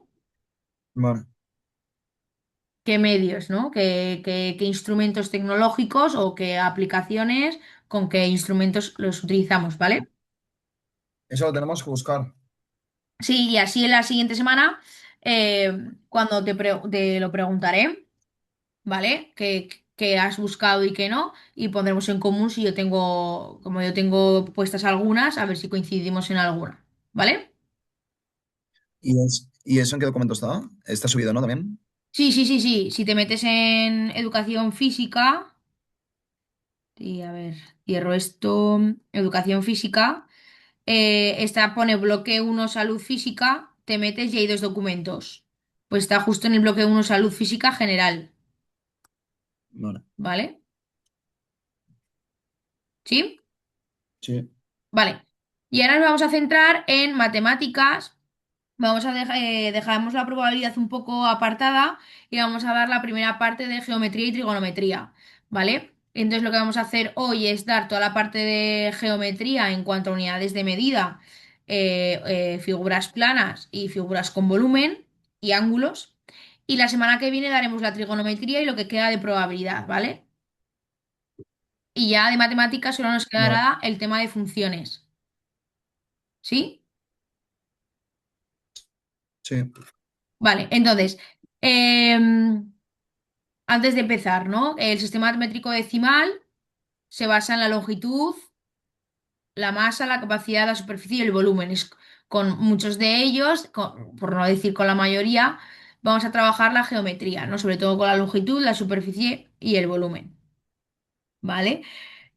vale. ¿Qué medios, ¿no? ¿Qué instrumentos tecnológicos o qué aplicaciones con qué instrumentos los utilizamos, ¿vale? Eso lo tenemos que buscar. Sí, y así en la siguiente semana, cuando te lo preguntaré, ¿vale? ¿Qué has buscado y qué no? Y pondremos en común si yo tengo, como yo tengo puestas algunas, a ver si coincidimos en alguna, ¿vale? ¿Y eso en qué documento está? Está subido, ¿no? También. Sí, sí, sí, sí. Si te metes en educación física, y a ver, cierro esto, educación física. Pone bloque uno salud física, te metes y hay dos documentos. Pues está justo en el bloque uno salud física general, Vale. ¿vale? ¿Sí? Sí. Vale. Y ahora nos vamos a centrar en matemáticas. Vamos a dejaremos la probabilidad un poco apartada y vamos a dar la primera parte de geometría y trigonometría, ¿vale? Entonces lo que vamos a hacer hoy es dar toda la parte de geometría en cuanto a unidades de medida, figuras planas y figuras con volumen y ángulos. Y la semana que viene daremos la trigonometría y lo que queda de probabilidad, ¿vale? Y ya de matemáticas solo nos Vale. quedará el tema de funciones, ¿sí? Sí. Vale, entonces, em, antes de empezar, ¿no? El sistema métrico decimal se basa en la longitud, la masa, la capacidad, la superficie y el volumen. Con muchos de ellos, por no decir con la mayoría, vamos a trabajar la geometría, ¿no? Sobre todo con la longitud, la superficie y el volumen, ¿vale?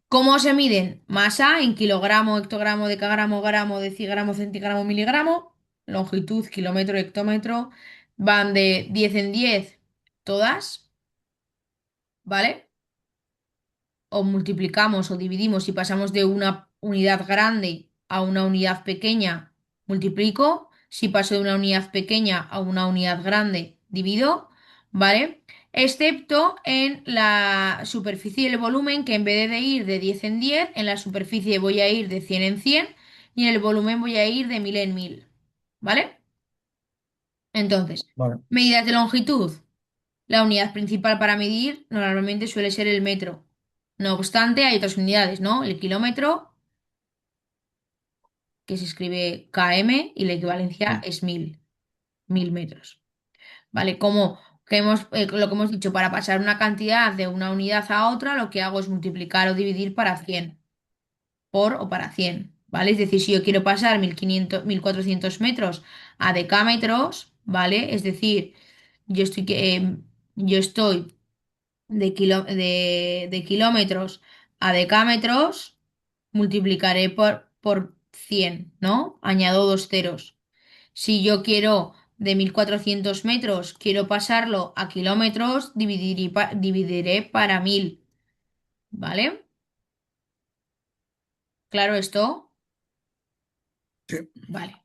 ¿Cómo se miden? Masa en kilogramo, hectogramo, decagramo, gramo, decigramo, centigramo, miligramo. Longitud, kilómetro, hectómetro. Van de 10 en 10 todas, ¿vale? O multiplicamos o dividimos y pasamos de una unidad grande a una unidad pequeña, multiplico. Si paso de una unidad pequeña a una unidad grande, divido, ¿vale? Excepto en la superficie y el volumen, que en vez de ir de 10 en 10, en la superficie voy a ir de 100 en 100 y en el volumen voy a ir de 1000 en 1000, ¿vale? Entonces, Vale. medidas de longitud. La unidad principal para medir normalmente suele ser el metro. No obstante, hay otras unidades, ¿no? El kilómetro, que se escribe km, y la equivalencia Sí. es 1000 metros. ¿Vale? Como lo que hemos dicho, para pasar una cantidad de una unidad a otra, lo que hago es multiplicar o dividir para 100 por o para 100, ¿vale? Es decir, si yo quiero pasar 1500, 1400 metros a decámetros, ¿vale? Es decir, yo estoy de kilómetros a decámetros, multiplicaré por 100, ¿no? Añado dos ceros. Si yo quiero de 1400 metros, quiero pasarlo a kilómetros, dividiré para 1000, ¿vale? ¿Claro esto? Sí. Vale.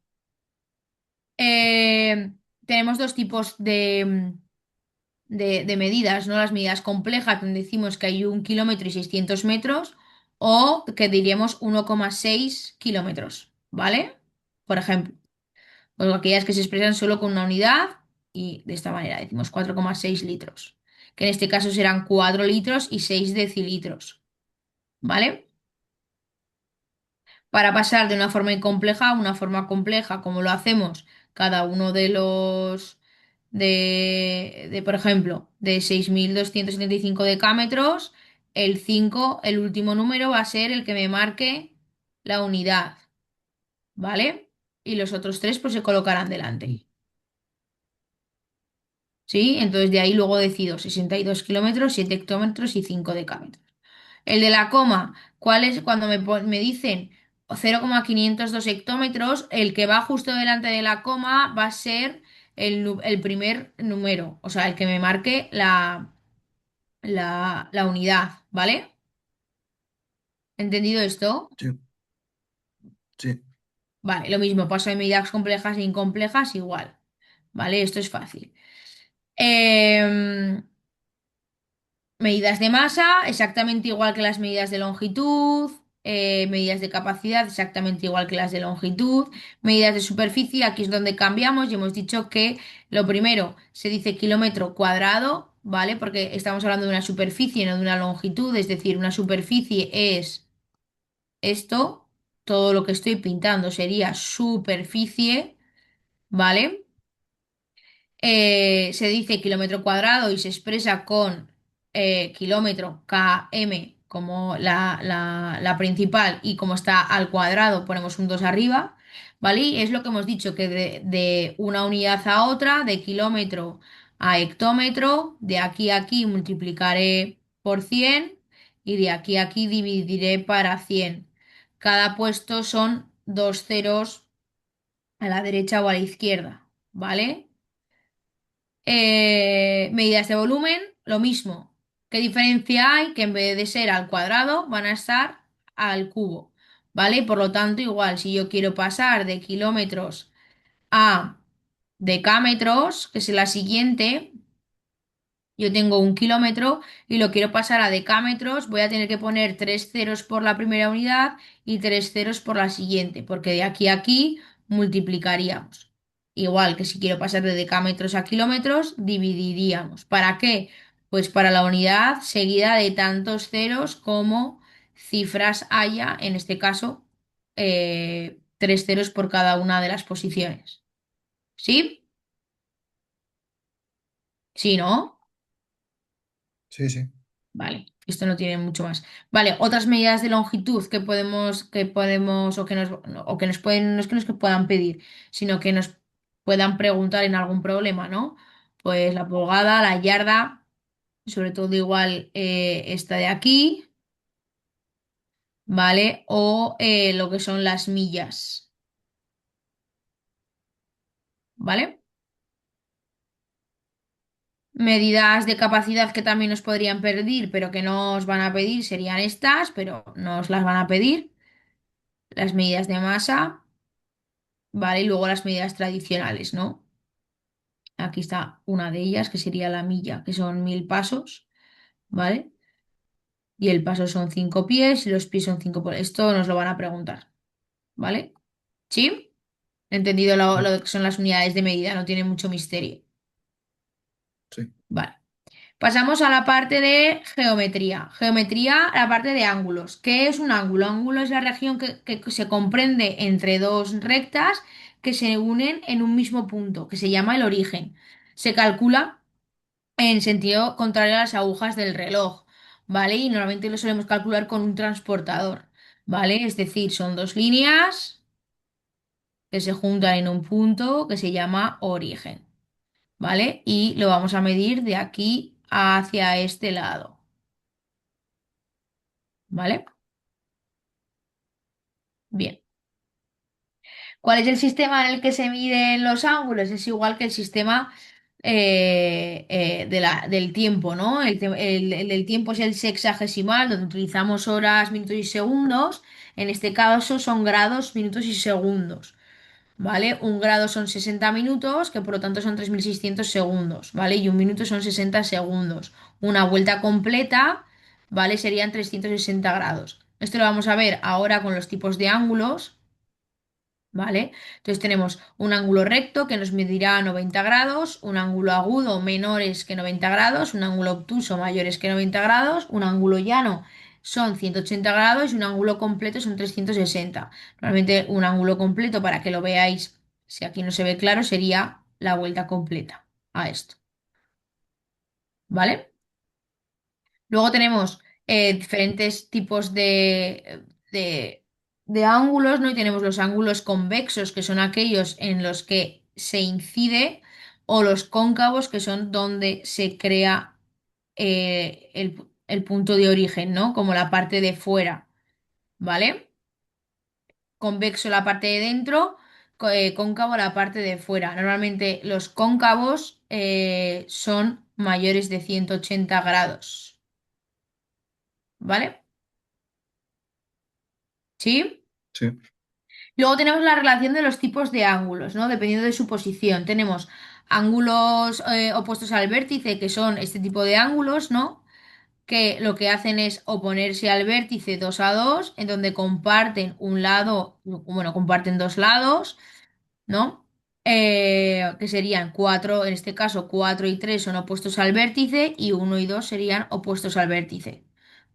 Eh, tenemos dos tipos de medidas, ¿no? Las medidas complejas, donde decimos que hay 1 kilómetro y 600 metros, o que diríamos 1,6 kilómetros, ¿vale? Por ejemplo, o aquellas que se expresan solo con una unidad y de esta manera decimos 4,6 litros, que en este caso serán 4 litros y 6 decilitros, ¿vale? Para pasar de una forma compleja a una forma compleja, como lo hacemos cada uno de los por ejemplo, de 6275 decámetros, el 5, el último número, va a ser el que me marque la unidad, ¿vale? Y los otros tres pues se colocarán delante. ¿Sí? Entonces de ahí luego decido 62 kilómetros, 7 hectómetros y 5 decámetros. El de la coma, ¿cuál es? Cuando me dicen 0,502 hectómetros, el que va justo delante de la coma va a ser el primer número, o sea, el que me marque la unidad, ¿vale? ¿Entendido esto? Sí, sí, Vale, lo mismo, paso de medidas complejas e incomplejas igual, ¿vale? Esto es fácil. Em, Medidas de masa, exactamente igual que las medidas de longitud. Medidas de capacidad, exactamente igual que las de longitud. Medidas de superficie, aquí es donde cambiamos y hemos dicho que lo primero se dice kilómetro cuadrado, ¿vale? Porque estamos hablando de una superficie, no de una longitud. Es decir, una superficie es esto. Todo lo que estoy pintando sería superficie, ¿vale? Se dice kilómetro cuadrado y se expresa con kilómetro km como la principal y como está al cuadrado ponemos un 2 arriba, ¿vale? Y es lo que hemos dicho, que de una unidad a otra, de kilómetro a hectómetro, de aquí a aquí multiplicaré por 100 y de aquí a aquí dividiré para 100. Cada puesto son dos ceros a la derecha o a la izquierda, ¿vale? Medidas de volumen, lo mismo. ¿Qué diferencia hay? Que en vez de ser al cuadrado, van a estar al cubo, ¿vale? Por lo tanto, igual, si yo quiero pasar de kilómetros a decámetros, que es la siguiente, yo tengo un kilómetro y lo quiero pasar a decámetros, voy a tener que poner tres ceros por la primera unidad y tres ceros por la siguiente, porque de aquí a aquí multiplicaríamos. Igual que si quiero pasar de decámetros a kilómetros, dividiríamos. ¿Para qué? Pues para la unidad seguida de tantos ceros como cifras haya, en este caso, tres ceros por cada una de las posiciones. ¿Sí? ¿Sí, no? sí, sí, Vale, esto no tiene mucho más. Vale, otras medidas de longitud que podemos, o que nos pueden, no es que nos puedan pedir, sino que nos puedan preguntar en algún problema, ¿no? Pues la pulgada, la yarda, sobre todo igual esta de aquí, ¿vale? O lo que son las millas, ¿vale? Medidas de capacidad que también nos podrían pedir, pero que no os van a pedir, serían estas, pero no os las van a pedir. Las medidas de masa. Vale, y luego las medidas tradicionales, ¿no? Aquí está una de ellas, que sería la milla, que son 1000 pasos, ¿vale? Y el paso son 5 pies y los pies son 5 por... Esto nos lo van a preguntar, ¿vale? ¿Sí? Entendido sí, lo que son las unidades de medida, no tiene mucho misterio. sí, Vale. Pasamos a la parte de geometría. Geometría, la parte de ángulos. ¿Qué es un ángulo? Ángulo es la región que se comprende entre dos rectas que se unen en un mismo punto, que se llama el origen. Se calcula en sentido contrario a las agujas del reloj, ¿vale? Y normalmente lo solemos calcular con un transportador, ¿vale? Es decir, son dos líneas que se juntan en un punto que se llama origen, ¿vale? Y lo vamos a medir de aquí hacia este lado, ¿vale? Bien. ¿Cuál es el sistema en el que se miden los ángulos? Es igual que el sistema del tiempo, ¿no? El del tiempo es el sexagesimal, donde utilizamos horas, minutos y segundos. En este caso son grados, minutos y segundos, ¿vale? Un grado son 60 minutos, que por lo tanto son 3600 segundos, ¿vale? Y un minuto son 60 segundos. Una vuelta completa, ¿vale? Serían 360 grados. Esto lo vamos a ver ahora con los tipos de ángulos. ¿Vale? Entonces tenemos un ángulo recto que nos medirá 90 grados, un ángulo agudo menores que 90 grados, un ángulo obtuso mayores que 90 grados, un ángulo llano son 180 grados y un ángulo completo son 360. Normalmente un ángulo completo, para que lo veáis, si aquí no se ve claro, sería la vuelta completa a esto, ¿vale? Luego tenemos diferentes tipos de, de ángulos, ¿no? Y tenemos los ángulos convexos, que son aquellos en los que se incide, o los cóncavos, que son donde se crea el punto de origen, ¿no? Como la parte de fuera, ¿vale? Convexo la parte de dentro, cóncavo la parte de fuera. Normalmente los cóncavos son mayores de 180 grados, ¿vale? ¿Sí? Sí, Luego tenemos la relación de los tipos de ángulos, ¿no? Dependiendo de su posición. Tenemos ángulos opuestos al vértice, que son este tipo de ángulos, ¿no? Que lo que hacen es oponerse al vértice 2 a 2, en donde comparten un lado, bueno, comparten dos lados, ¿no? Que serían 4, en este caso 4 y 3 son opuestos al vértice y uno y 2 serían opuestos al vértice,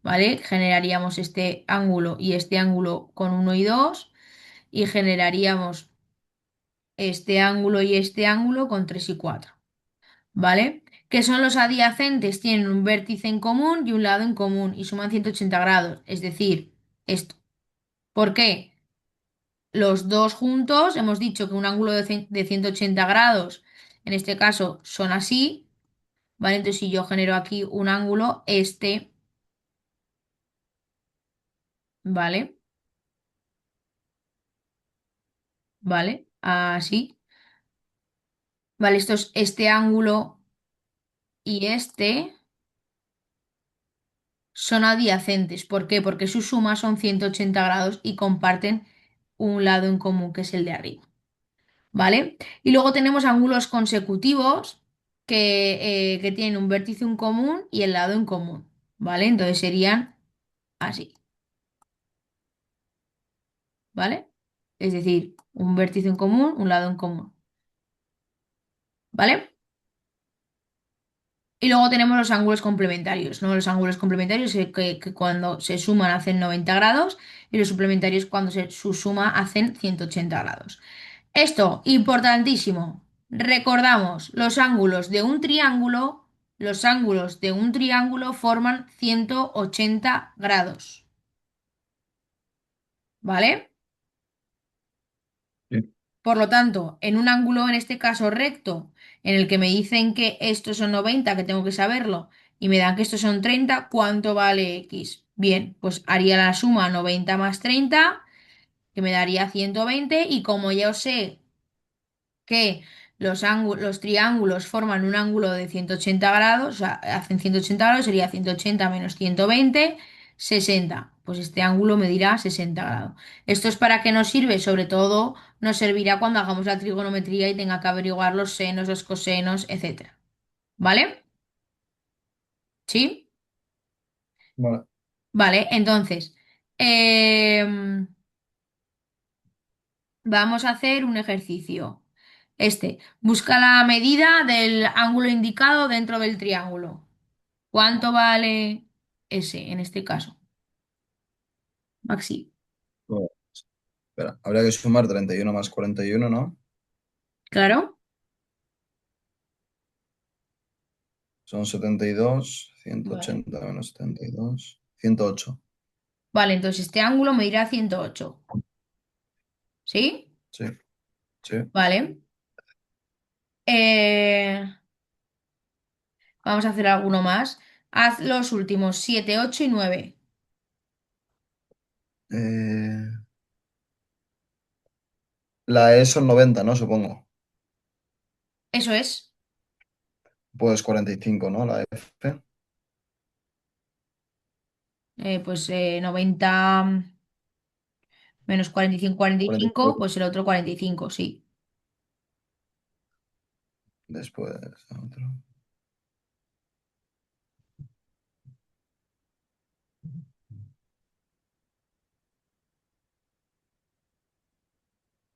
¿vale? Generaríamos este ángulo y este ángulo con uno y 2 y generaríamos este ángulo y este ángulo con 3 y 4, ¿vale? Que son los adyacentes, tienen un vértice en común y un lado en común y suman 180 grados, es decir, esto. ¿Por qué? Los dos juntos, hemos dicho que un ángulo de 180 grados, en este caso, son así, ¿vale? Entonces, si yo genero aquí un ángulo, este, ¿vale? ¿Vale? Así. ¿Vale? Esto es este ángulo y este son adyacentes. ¿Por qué? Porque su suma son 180 grados y comparten un lado en común, que es el de arriba. ¿Vale? Y luego tenemos ángulos consecutivos que tienen un vértice en común y el lado en común. ¿Vale? Entonces serían así. ¿Vale? Es decir, un vértice en común, un lado en común. ¿Vale? Y luego tenemos los ángulos complementarios, ¿no? Los ángulos complementarios que cuando se suman hacen 90 grados y los suplementarios cuando su suma hacen 180 grados. Esto, importantísimo. Recordamos, los ángulos de un triángulo forman 180 grados, ¿vale? sí. Por lo tanto, en un ángulo, en este caso recto, en el que me dicen que estos son 90, que tengo que saberlo, y me dan que estos son 30, ¿cuánto vale X? Bien, pues haría la suma 90 más 30, que me daría 120, y como ya os sé que los triángulos forman un ángulo de 180 grados, o sea, hacen 180 grados, sería 180 menos 120, 60. Pues este ángulo medirá 60 grados. ¿Esto es para qué nos sirve? Sobre todo nos servirá cuando hagamos la trigonometría y tenga que averiguar los senos, los cosenos, etcétera. ¿Vale? ¿Sí? Vale. Vale, entonces, em, vamos a hacer un ejercicio. Busca la medida del ángulo indicado dentro del triángulo. ¿Cuánto vale ese en este caso? Maxi. Pues, espera, habría que sumar 31 más 41, ¿no? ¿Claro? Son 72, Vale. 180 menos 72, 108. Vale, entonces este ángulo me dirá 108. ¿Sí? Sí, sí. Vale. Eh, vamos a hacer alguno más. Haz los últimos 7, 8 y 9. Eh, la E son 90, ¿no? Supongo. Eso es. Pues 45, ¿no? La F. Pues 90 menos 45, 45, 45. pues el otro 45, sí. Después, otro.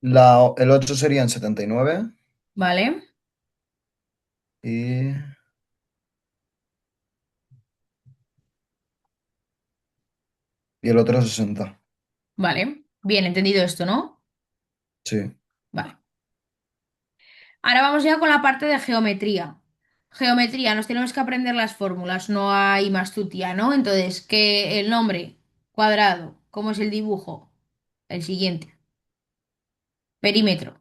El 8 serían 79 Vale. y, y el otro 60. Vale. Bien, entendido esto, ¿no? Sí, Vale. Ahora vamos ya con la parte de geometría. Geometría, nos tenemos que aprender las fórmulas, no hay más tu tía, ¿no? Entonces, que el nombre, cuadrado, ¿cómo es el dibujo? El siguiente, perímetro.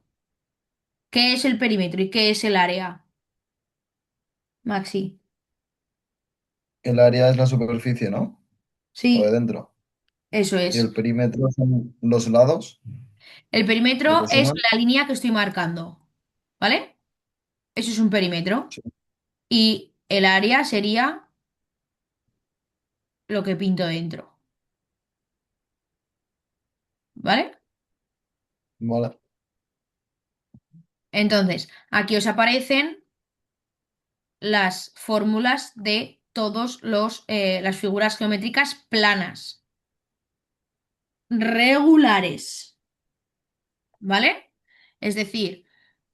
¿Qué es el perímetro y qué es el área, Maxi? El área es la superficie, ¿no? O de Sí, dentro. eso Y el es. perímetro son los lados, El en perímetro es resumen. la línea que estoy marcando, ¿vale? Eso es un perímetro. Sí. Y el área sería lo que pinto dentro, ¿vale? Vale. Entonces, aquí os aparecen las fórmulas de todos las figuras geométricas planas, regulares, ¿vale? Es decir,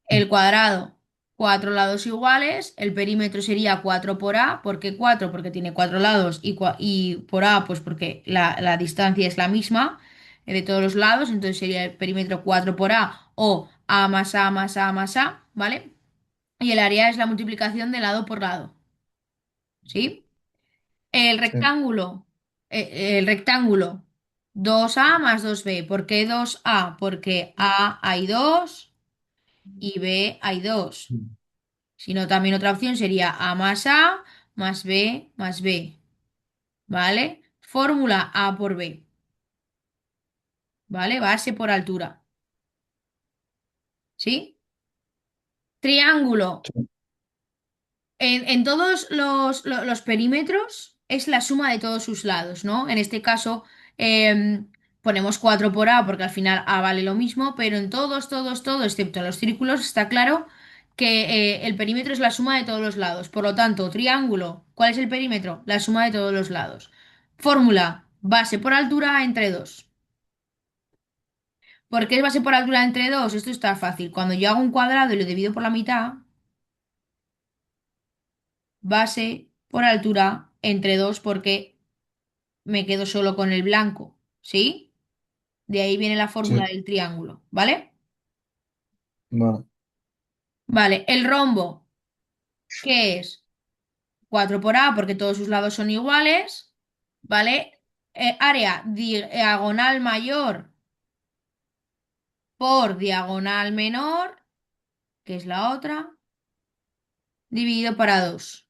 el cuadrado, cuatro lados iguales, el perímetro sería 4 por A, ¿por qué 4? Porque tiene cuatro lados y por A, pues porque la distancia es la misma de todos los lados, entonces sería el perímetro 4 por A o A más A más A más A, ¿vale? Y el área es la multiplicación de lado por lado, ¿sí? El Sí. rectángulo, el rectángulo, 2A más 2B. ¿Por qué 2A? Porque A hay 2 y B hay 2. Si no, también otra opción sería A más B más B, ¿vale? Fórmula A por B, ¿vale? Base por altura, ¿sí? Triángulo. Sí. En todos los perímetros es la suma de todos sus lados, ¿no? En este caso ponemos 4 por A porque al final A vale lo mismo, pero en todos, excepto en los círculos, está claro que el perímetro es la suma de todos los lados. Por lo tanto, triángulo, ¿cuál es el perímetro? La suma de todos los lados. Fórmula, base por altura entre 2. ¿Por qué es base por altura entre 2? Esto está fácil. Cuando yo hago un cuadrado y lo divido por la mitad, base por altura entre 2 porque me quedo solo con el blanco, ¿sí? De ahí viene la fórmula Sí. del triángulo, ¿vale? Vale. Vale, el rombo, ¿qué es? 4 por A porque todos sus lados son iguales, ¿vale? Área diagonal mayor por diagonal menor, que es la otra, dividido para 2,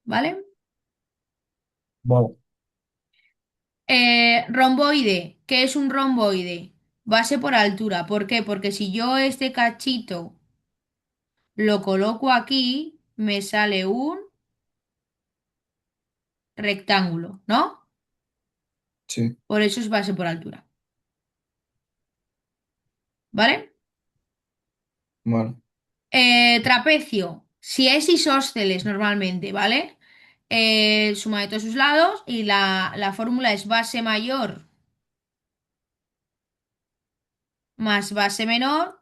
¿vale? Vale. Romboide, ¿qué es un romboide? Base por altura, ¿por qué? Porque si yo este cachito lo coloco aquí, me sale un rectángulo, ¿no? Sí. Por eso es base por altura, ¿vale? Vale. Trapecio, si es isósceles normalmente, ¿vale? Suma de todos sus lados y la fórmula es base mayor más base menor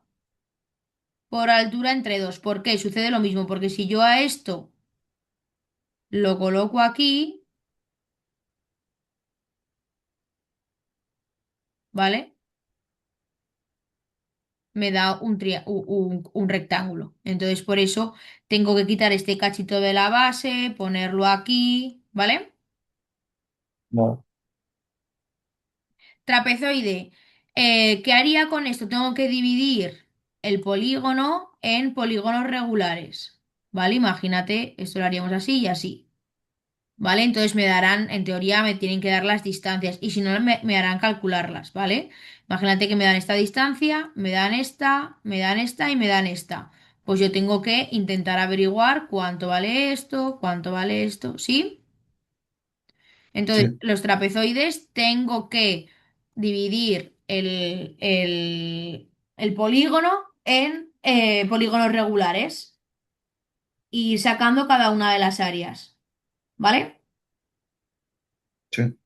por altura entre 2. ¿Por qué? Sucede lo mismo, porque si yo a esto lo coloco aquí, ¿vale? Me da un rectángulo. Entonces, por eso tengo que quitar este cachito de la base, ponerlo aquí, ¿vale? Vale. Trapezoide. ¿Qué haría con esto? Tengo que dividir el polígono en polígonos regulares, ¿vale? Imagínate, esto lo haríamos así y así, ¿vale? Entonces me darán, en teoría, me tienen que dar las distancias y si no, me harán calcularlas, ¿vale? Imagínate que me dan esta distancia, me dan esta y me dan esta. Pues yo tengo que intentar averiguar cuánto vale esto, ¿sí? Entonces, Sí. los trapezoides tengo que dividir el polígono en polígonos regulares y ir sacando cada una de las áreas, ¿vale? Sí.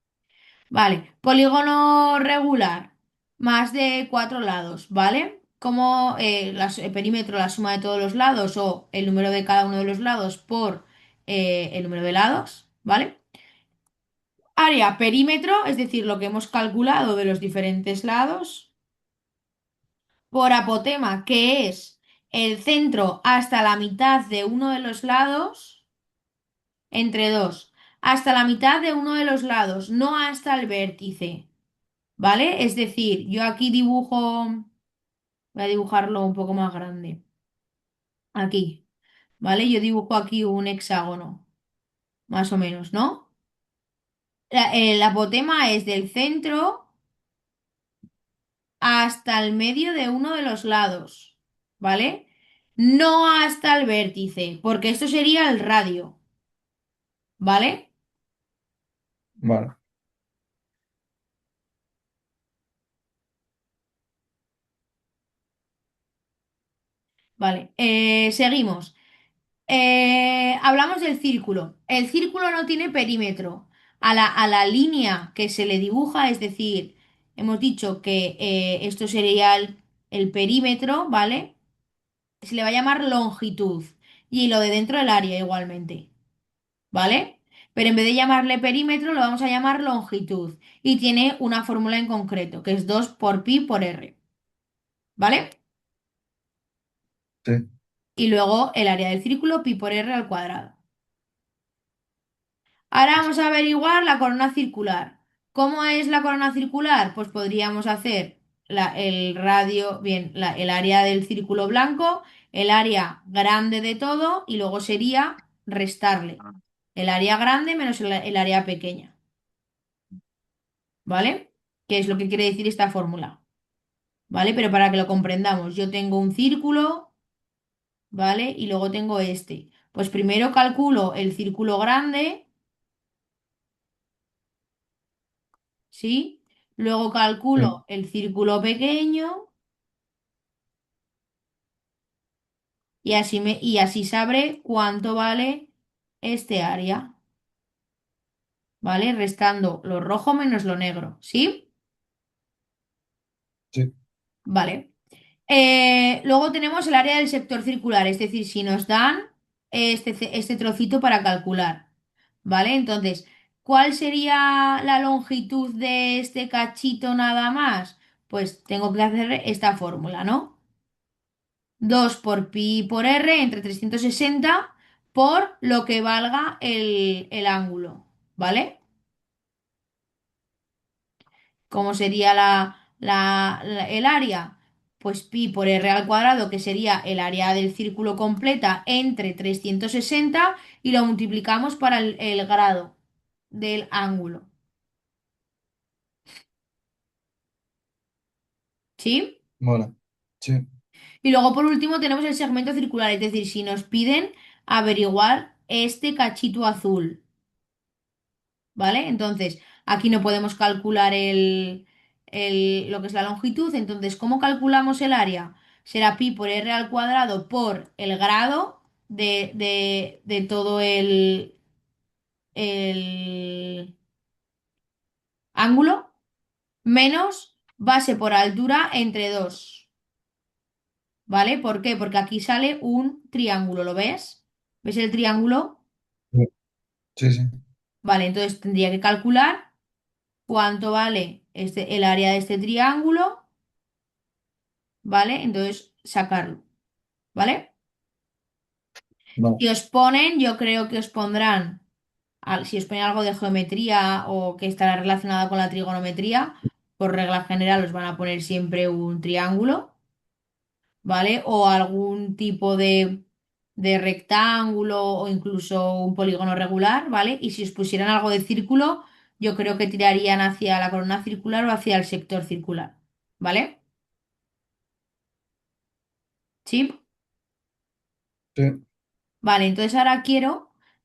Vale, polígono regular, más de cuatro lados, ¿vale? Como el perímetro, la suma de todos los lados o el número de cada uno de los lados por el número de lados, ¿vale? Área perímetro, es decir, lo que hemos calculado de los diferentes lados, por apotema, que es el centro hasta la mitad de uno de los lados, entre dos, hasta la mitad de uno de los lados, no hasta el vértice, ¿vale? Es decir, yo aquí dibujo, voy a dibujarlo un poco más grande, aquí, ¿vale? Yo dibujo aquí un hexágono, más o menos, ¿no? El apotema es del centro hasta el medio de uno de los lados, ¿vale? No hasta el vértice, porque esto sería el radio, ¿vale? Vale. Vale, seguimos. Hablamos del círculo. El círculo no tiene perímetro. A la línea que se le dibuja, es decir, hemos dicho que esto sería el perímetro, ¿vale? Se le va a llamar longitud. Y lo de dentro del área igualmente. ¿Vale? Pero en vez de llamarle perímetro, lo vamos a llamar longitud. Y tiene una fórmula en concreto, que es 2 por pi por r. ¿Vale? Sí. Y luego el área del círculo, pi por r al cuadrado. Ahora vamos a averiguar la corona circular. ¿Cómo es la corona circular? Pues podríamos hacer el radio, bien, el área del círculo blanco, el área grande de todo, y luego sería restarle el área grande menos el área pequeña. ¿Vale? ¿Qué es lo que quiere decir esta fórmula? ¿Vale? Pero para que lo comprendamos, yo tengo un círculo, ¿vale? Y luego tengo este. Pues primero calculo el círculo grande, ¿sí? Luego Sí. calculo el círculo pequeño y así sabré cuánto vale este área, ¿vale? Restando lo rojo menos lo negro, ¿sí? Sí. Vale. Luego tenemos el área del sector circular, es decir, si nos dan este trocito para calcular, ¿vale? Entonces, ¿cuál sería la longitud de este cachito nada más? Pues tengo que hacer esta fórmula, ¿no? 2 por pi por r entre 360 por lo que valga el ángulo, ¿vale? ¿Cómo sería el área? Pues pi por r al cuadrado, que sería el área del círculo completa entre 360 y lo multiplicamos para el grado del ángulo. ¿Sí? Vale. Sí. Y luego por último tenemos el segmento circular, es decir, si nos piden averiguar este cachito azul. ¿Vale? Entonces, aquí no podemos calcular lo que es la longitud. Entonces, ¿cómo calculamos el área? Será pi por r al cuadrado por el grado de todo el ángulo menos base por altura entre 2. ¿Vale? ¿Por qué? Porque aquí sale un triángulo, ¿lo ves? ¿Ves el triángulo? Sí, sí. Sí. Vale, entonces tendría que calcular cuánto vale el área de este triángulo. ¿Vale? Entonces, sacarlo, ¿vale? Vale. Si os ponen, yo creo que os pondrán, si os ponen algo de geometría o que estará relacionada con la trigonometría, por regla general os van a poner siempre un triángulo, ¿vale? O algún tipo de rectángulo o incluso un polígono regular, ¿vale? Y si os pusieran algo de círculo, yo creo que tirarían hacia la corona circular o hacia el sector circular, ¿vale? ¿Sí? Sí. Vale, entonces ahora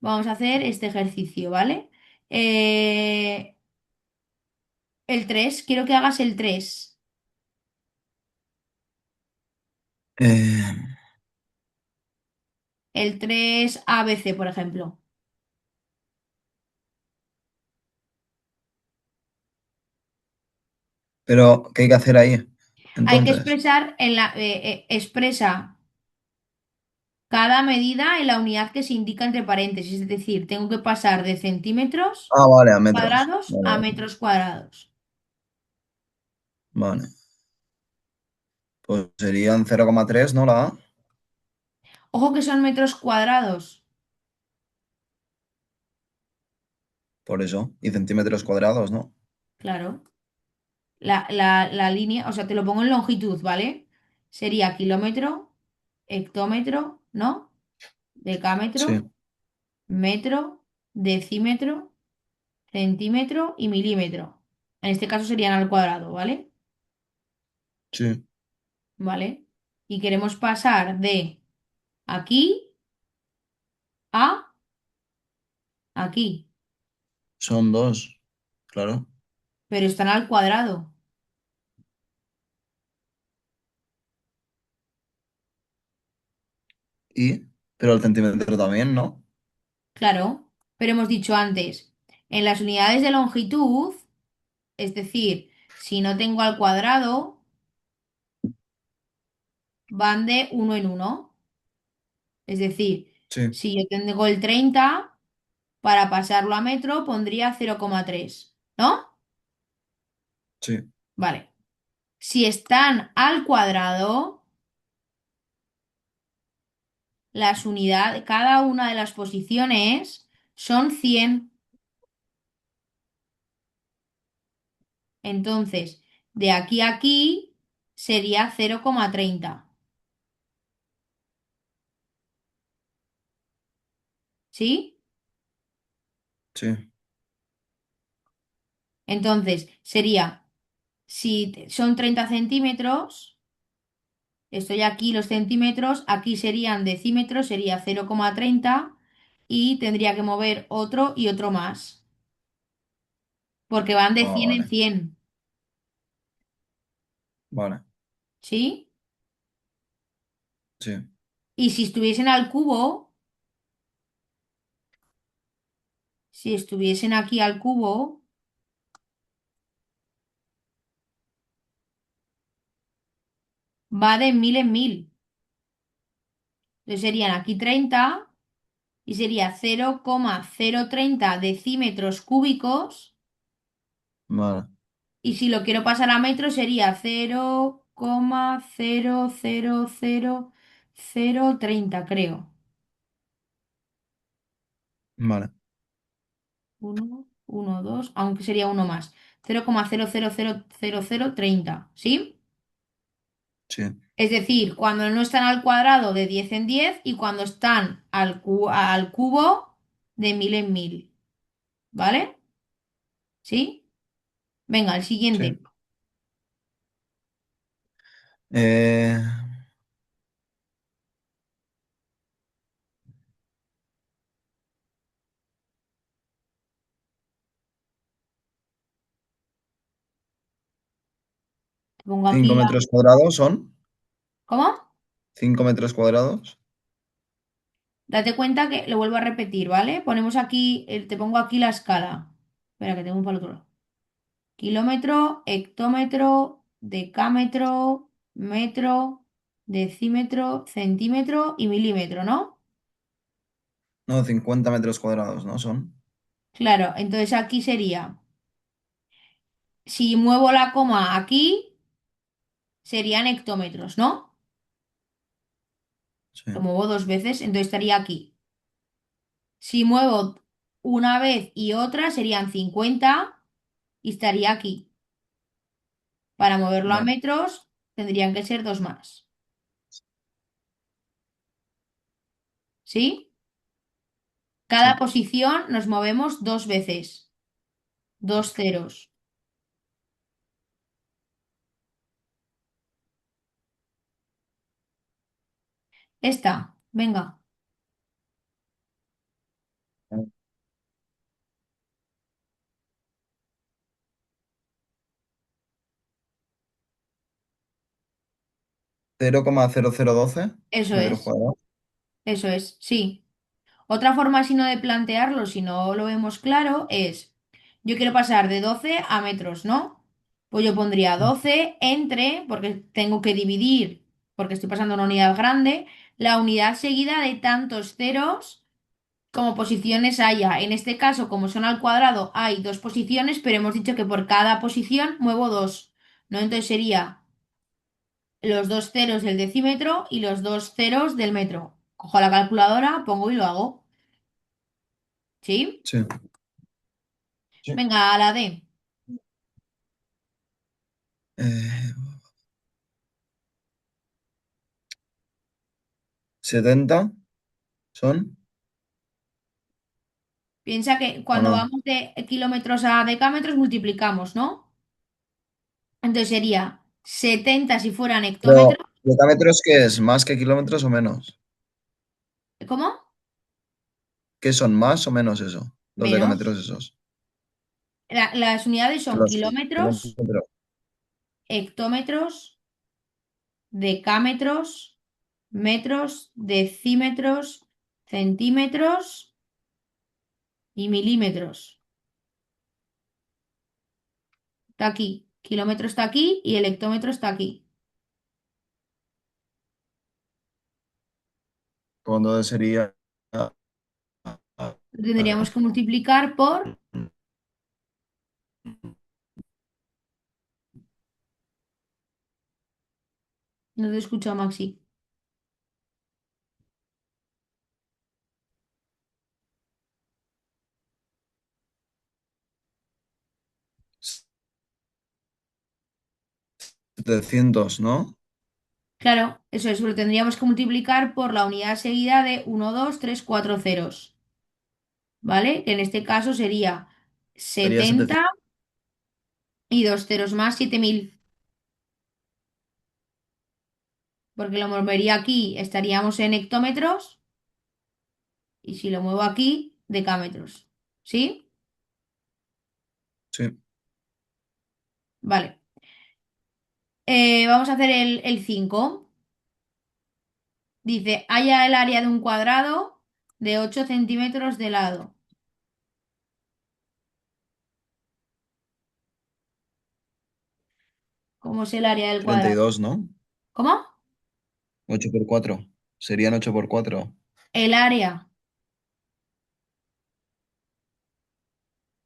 vamos a hacer este ejercicio, ¿vale? Eh, el 3, quiero que hagas el 3. Eh, El 3 ABC, por ejemplo. pero, ¿qué hay que hacer ahí? Hay que Entonces. expresar expresa cada medida en la unidad que se indica entre paréntesis, es decir, tengo que pasar de centímetros Ah, vale, a metros. cuadrados Vale, a vale. metros cuadrados. Vale. Pues serían 0,3, ¿no? La A. Ojo que son metros cuadrados. Por eso. Y centímetros cuadrados, ¿no? Claro. La línea, o sea, te lo pongo en longitud, ¿vale? Sería kilómetro, hectómetro, ¿no? Decámetro, Sí, metro, decímetro, centímetro y milímetro. En este caso serían al cuadrado, ¿vale? sí. ¿Vale? Y queremos pasar de aquí a aquí, Son dos. Claro. pero están al cuadrado. Y, pero el centímetro también, ¿no? Claro, pero hemos dicho antes, en las unidades de longitud, es decir, si no tengo al cuadrado, van de uno en uno. Es decir, Sí, si yo tengo el 30, para pasarlo a metro pondría 0,3, ¿no? sí. Vale. Si están al cuadrado, las unidades, cada una de las posiciones son 100. Entonces, de aquí a aquí sería 0,30. ¿Sí? Sí, Entonces, sería, si son 30 centímetros, estoy aquí los centímetros, aquí serían decímetros, sería 0,30 y tendría que mover otro y otro más, porque van de ah, 100 en vale, 100, vale, ¿sí? sí, Y si estuviesen al cubo, si estuviesen aquí al cubo, va de mil en mil. Entonces serían aquí 30 y sería 0,030 decímetros cúbicos. vale, Y si lo quiero pasar a metros sería 0,0000030, creo. vale, Uno, uno, dos, aunque sería uno más. 0,0000030, ¿sí? sí, Es decir, cuando no están al cuadrado de 10 en 10 y cuando están al cubo de mil en mil, ¿vale? ¿Sí? Venga, el siguiente. sí. Eh, Te pongo aquí 5 la... metros cuadrados son. ¿Cómo? 5 metros cuadrados. Date cuenta que lo vuelvo a repetir, ¿vale? Ponemos aquí, te pongo aquí la escala. Espera, que tengo un para el otro lado. Kilómetro, hectómetro, decámetro, metro, decímetro, centímetro y milímetro, ¿no? No, 50 metros cuadrados, ¿no? Son. Claro, entonces aquí sería, si muevo la coma aquí, serían hectómetros, ¿no? Sí, Lo muevo dos veces, entonces estaría aquí. Si muevo una vez y otra, serían 50 y estaría aquí. Para moverlo a vale, metros, tendrían que ser dos más. ¿Sí? Cada sí. posición nos movemos dos veces. Dos ceros. Esta, venga. 0,0012 Eso metros es. cuadrados. Eso es. Sí. Otra forma, si no de plantearlo, si no lo vemos claro, es, yo quiero pasar de 12 a metros, ¿no? Pues yo pondría 12 entre, porque tengo que dividir, porque estoy pasando una unidad grande, la unidad seguida de tantos ceros como posiciones haya. En este caso, como son al cuadrado, hay dos posiciones, pero hemos dicho que por cada posición muevo dos, ¿no? Entonces sería los dos ceros del decímetro y los dos ceros del metro. Cojo la calculadora, pongo y lo hago. ¿Sí? Sí. Sí. Venga, a la D. Eh, 70 son, Piensa que ¿o cuando no? vamos de kilómetros a decámetros multiplicamos, ¿no? Entonces sería 70 si fueran Pero, hectómetros. ¿decámetros qué es? ¿Más que kilómetros o menos? ¿Cómo? ¿Qué son más o menos eso? Los Menos. decámetros esos. Las unidades Que son los kilómetros, kilómetros. hectómetros, decámetros, metros, decímetros, centímetros y milímetros. Está aquí. Kilómetro está aquí y el hectómetro está aquí. Cuando sería. Lo tendríamos que multiplicar por... No te escucho, Maxi. 700, ¿no? Claro, eso es, lo tendríamos que multiplicar por la unidad seguida de uno, 2, 3, 4 ceros, ¿vale? Que en este caso sería Sería 700. 70 y dos ceros más 7000, porque lo movería aquí, estaríamos en hectómetros y si lo muevo aquí, decámetros. ¿Sí? Sí. Vale. Vamos a hacer el 5. Dice, haya el área de un cuadrado de 8 centímetros de lado. ¿Cómo es el área del treinta y cuadrado? dos ¿no? ¿Cómo? 8 por 4. Serían 8 por 4. El área.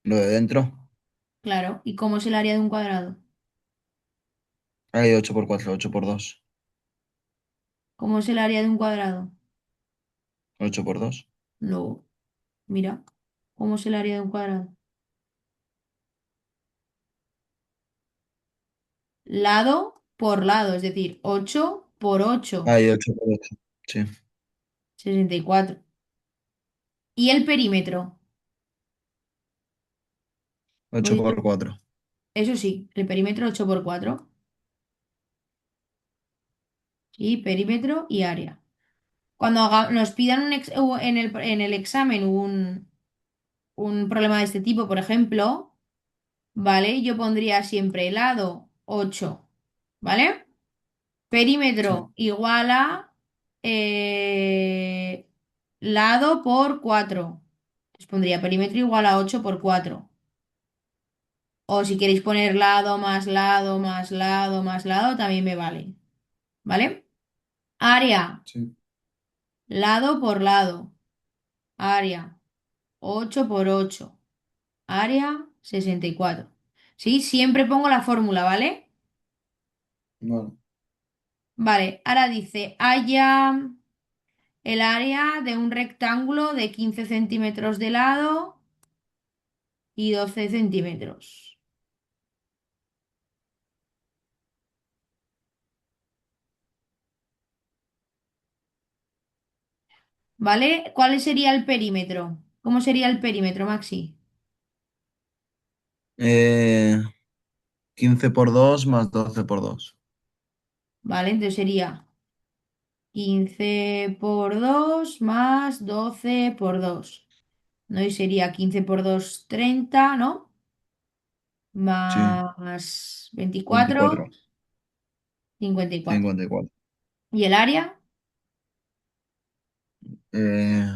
Lo de dentro. Claro. ¿Y cómo es el área de un cuadrado? Hay 8 por 4, 8 por 2. ¿Cómo es el área de un cuadrado? 8 por 2. No. Mira. ¿Cómo es el área de un cuadrado? Lado por lado, es decir, 8 por 8, Hay 8 por 8. Sí. 64. ¿Y el perímetro? Hemos 8 dicho, por 4. eso sí, el perímetro 8 por 4. Sí, perímetro y área. Cuando nos pidan en el examen un problema de este tipo, por ejemplo, ¿vale? Yo pondría siempre lado 8, ¿vale? Sí. Perímetro igual a eh, lado por 4. Les pondría perímetro igual a 8 por 4. O si queréis poner lado más lado más lado más lado, también me vale. ¿Vale? Área, Sí. lado por lado. Área, 8 por 8. Área, 64. Sí, siempre pongo la fórmula, ¿vale? Bueno. Vale, ahora dice, haya el área de un rectángulo de 15 centímetros de lado y 12 centímetros. ¿Vale? ¿Cuál sería el perímetro? ¿Cómo sería el perímetro, Maxi? Eh, 15 por 2 más 12 por 2. ¿Vale? Entonces sería 15 por 2 más 12 por 2. ¿No? Y sería 15 por 2 30, ¿no? Sí. Más 24, 24. 54. 54. ¿Y el área? Eh,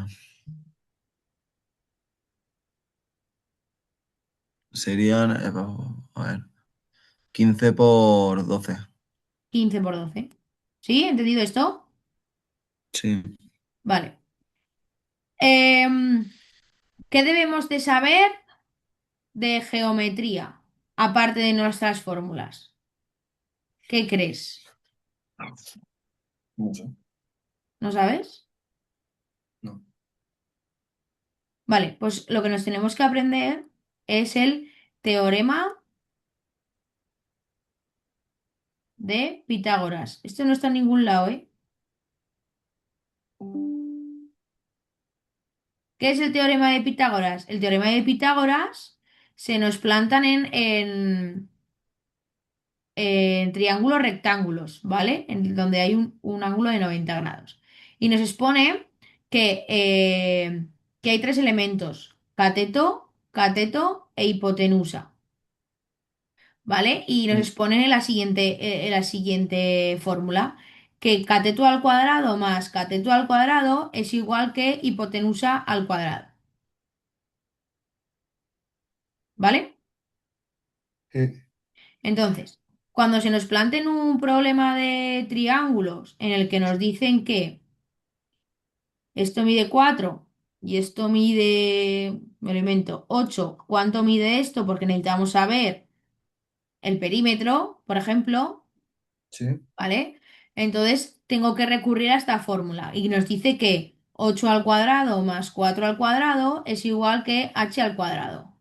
serían, a ver, 15 por 12. 15 por 12. ¿Sí? ¿Entendido esto? Sí. Vale. Em, ¿Qué debemos de saber de geometría, aparte de nuestras fórmulas? ¿Qué crees? No sé. ¿No sabes? Vale, pues lo que nos tenemos que aprender es el teorema de Pitágoras. Esto no está en ningún lado, ¿eh? ¿Qué es el teorema de Pitágoras? El teorema de Pitágoras se nos plantan en triángulos rectángulos, ¿vale? En donde hay un ángulo de 90 grados. Y nos expone que hay tres elementos, cateto, cateto e hipotenusa, ¿vale? Y nos Sí. expone en la siguiente fórmula, que cateto al cuadrado más cateto al cuadrado es igual que hipotenusa al cuadrado, ¿vale? Sí. Entonces, cuando se nos planteen un problema de triángulos en el que nos dicen que esto mide 4 y esto mide, me lo invento, 8, ¿cuánto mide esto? Porque necesitamos saber el perímetro, por ejemplo, Sí. ¿vale? Entonces tengo que recurrir a esta fórmula y nos dice que 8 al cuadrado más 4 al cuadrado es igual que h al cuadrado.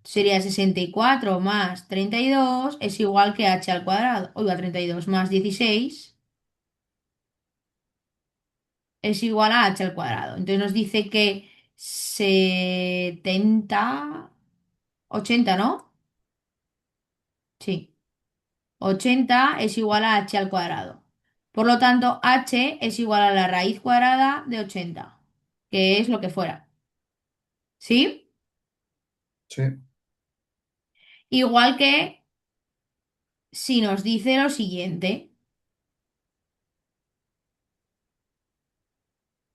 Sería 64 más 32 es igual que h al cuadrado. Oiga, 32 más 16 es igual a h al cuadrado. Entonces nos dice que 70, 80, ¿no? Sí. 80 es igual a h al cuadrado. Por lo tanto, h es igual a la raíz cuadrada de 80, que es lo que fuera. ¿Sí? Sí. Igual que si nos dice lo siguiente.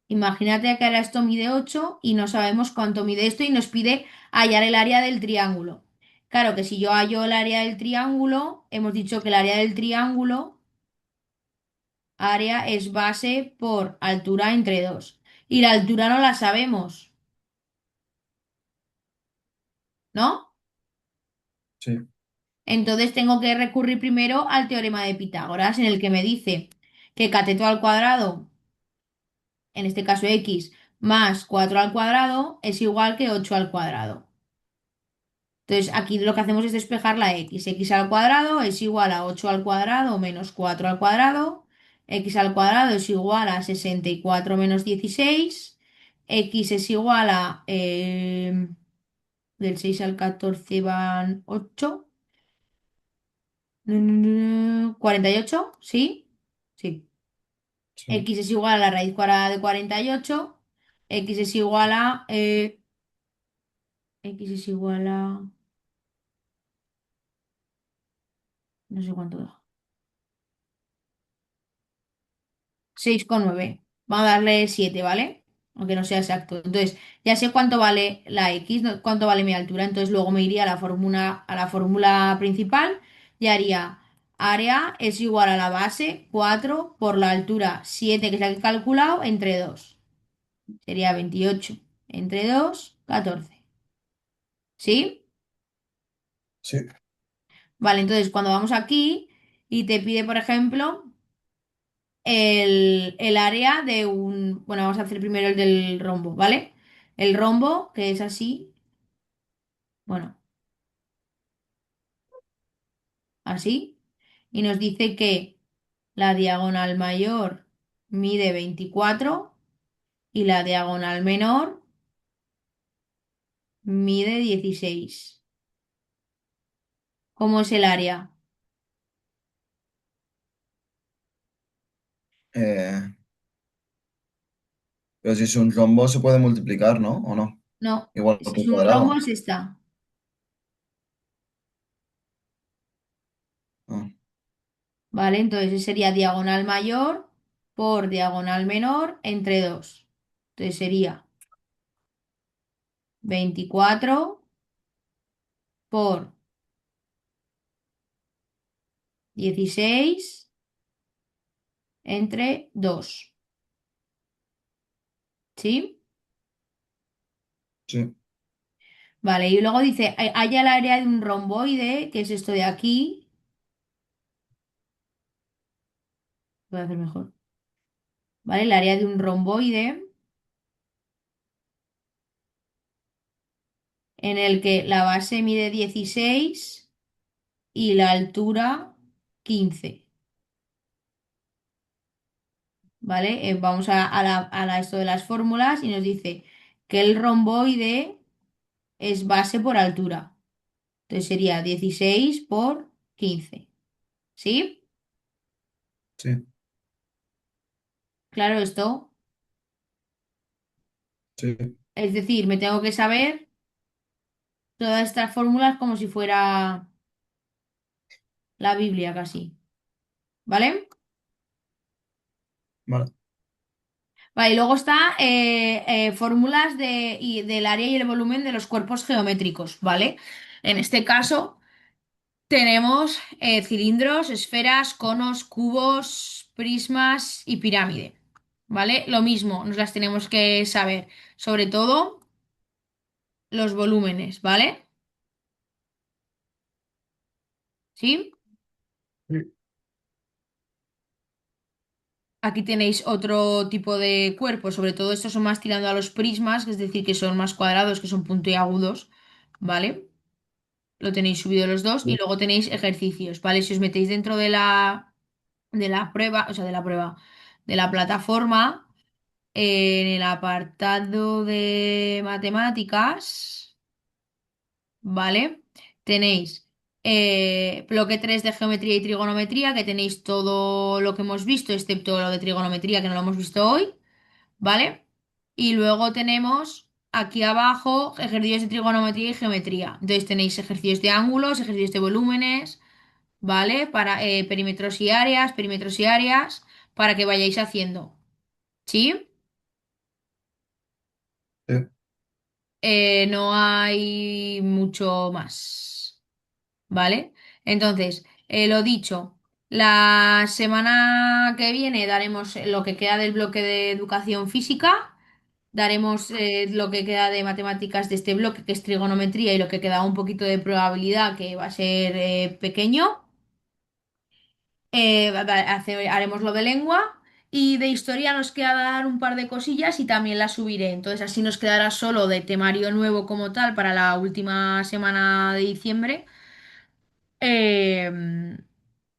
Imagínate que ahora esto mide 8 y no sabemos cuánto mide esto y nos pide hallar el área del triángulo. Claro que si yo hallo el área del triángulo, hemos dicho que el área del triángulo, área es base por altura entre 2. Y la altura no la sabemos, ¿no? Sí. Entonces tengo que recurrir primero al teorema de Pitágoras, en el que me dice que cateto al cuadrado, en este caso x, más 4 al cuadrado es igual que 8 al cuadrado. Entonces aquí lo que hacemos es despejar la x. X al cuadrado es igual a 8 al cuadrado menos 4 al cuadrado. X al cuadrado es igual a 64 menos 16. X es igual a... del 6 al 14 van 8. 48, ¿sí? Sí. Sí. X es igual a la raíz cuadrada de 48. X es igual a... X es igual a... No sé cuánto da. 6,9. Vamos a darle 7, ¿vale? Aunque no sea exacto. Entonces, ya sé cuánto vale la X, cuánto vale mi altura. Entonces, luego me iría a la fórmula principal y haría área es igual a la base 4 por la altura 7 que se ha calculado entre 2. Sería 28 entre 2, 14. ¿Sí? Sí. Vale, entonces cuando vamos aquí y te pide, por ejemplo, el área de un... Bueno, vamos a hacer primero el del rombo, ¿vale? El rombo, que es así, bueno, así, y nos dice que la diagonal mayor mide 24 y la diagonal menor mide 16. ¿Cómo es el área? Eh, pero si es un rombo se puede multiplicar, ¿no? ¿O no? No, Igual si que es el un rombo cuadrado. es esta, Ah, ¿vale? Entonces sería diagonal mayor por diagonal menor entre 2. Entonces sería 24 por 16 entre 2. ¿Sí? sí. Vale, y luego dice, haya el área de un romboide, que es esto de aquí. Voy a hacer mejor. ¿Vale? El área de un romboide en el que la base mide 16 y la altura 15. ¿Vale? Vamos esto de las fórmulas y nos dice que el romboide es base por altura. Entonces sería 16 por 15. ¿Sí? Sí, Claro, esto. sí, Es decir, me tengo que saber todas estas fórmulas como si fuera la Biblia casi. ¿Vale? vale, Vale, y luego está fórmulas del área y el volumen de los cuerpos geométricos, ¿vale? En este caso tenemos cilindros, esferas, conos, cubos, prismas y pirámide, ¿vale? Lo mismo, nos las tenemos que saber, sobre todo los volúmenes, ¿vale? ¿Sí? sí, Aquí tenéis otro tipo de cuerpos, sobre todo estos son más tirando a los prismas, es decir, que son más cuadrados, que son puntiagudos, ¿vale? Lo tenéis subido los dos y sí, luego tenéis ejercicios, ¿vale? Si os metéis dentro de la prueba, o sea, de la prueba, de la plataforma, en el apartado de matemáticas, ¿vale? Tenéis bloque 3 de geometría y trigonometría, que tenéis todo lo que hemos visto, excepto lo de trigonometría, que no lo hemos visto hoy, ¿vale? Y luego tenemos aquí abajo ejercicios de trigonometría y geometría. Entonces tenéis ejercicios de ángulos, ejercicios de volúmenes, ¿vale? Para perímetros y áreas, para que vayáis haciendo. ¿Sí? sí, No hay mucho más, ¿vale? Entonces, lo dicho, la semana que viene daremos lo que queda del bloque de educación física. Daremos lo que queda de matemáticas de este bloque, que es trigonometría, y lo que queda un poquito de probabilidad, que va a ser pequeño. Haremos lo de lengua y de historia nos queda dar un par de cosillas y también las subiré. Entonces así nos quedará solo de temario nuevo como tal para la última semana de diciembre. eh,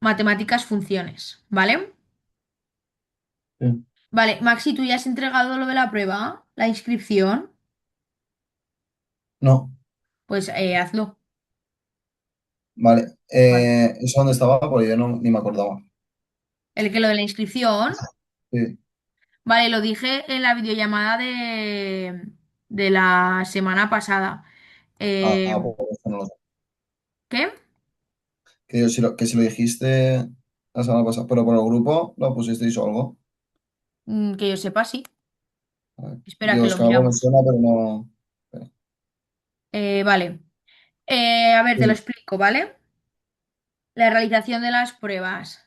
matemáticas funciones, ¿vale? sí. Vale, Maxi, ¿tú ya has entregado lo de la prueba? ¿La inscripción? No, Pues hazlo. vale. Vale. ¿Eso dónde estaba? Porque yo no, ni me acordaba. El que lo de la inscripción, Sí. vale, lo dije en la videollamada de la semana pasada. Eh, Pues eso no lo sé. ¿Qué? Que si lo dijiste la semana pasada, pero por el grupo lo pusisteis o algo. Que yo sepa, sí. A ver. Espera que Digo, es lo que algo me miramos. suena, pero no. Espera. Vale. A ver, te lo Sí. explico, ¿vale? La realización de las pruebas.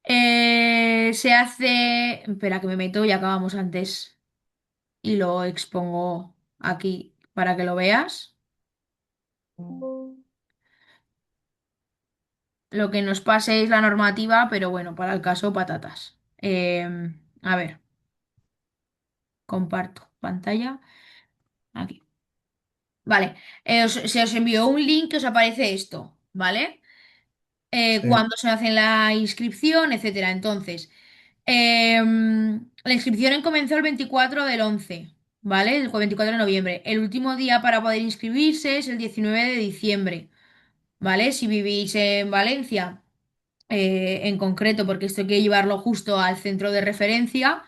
Se hace... Espera que me meto y acabamos antes. Y lo expongo aquí para que lo veas. Lo que nos pase es la normativa, pero bueno, para el caso, patatas. A ver, comparto pantalla. Aquí. Vale. Se os envió un link que os aparece esto, ¿vale? Sí. Cuándo se hace la inscripción, etcétera. Entonces, la inscripción comenzó el 24 del 11, ¿vale? El 24 de noviembre. El último día para poder inscribirse es el 19 de diciembre, ¿vale? Si vivís en Valencia, en concreto, porque esto hay que llevarlo justo al centro de referencia,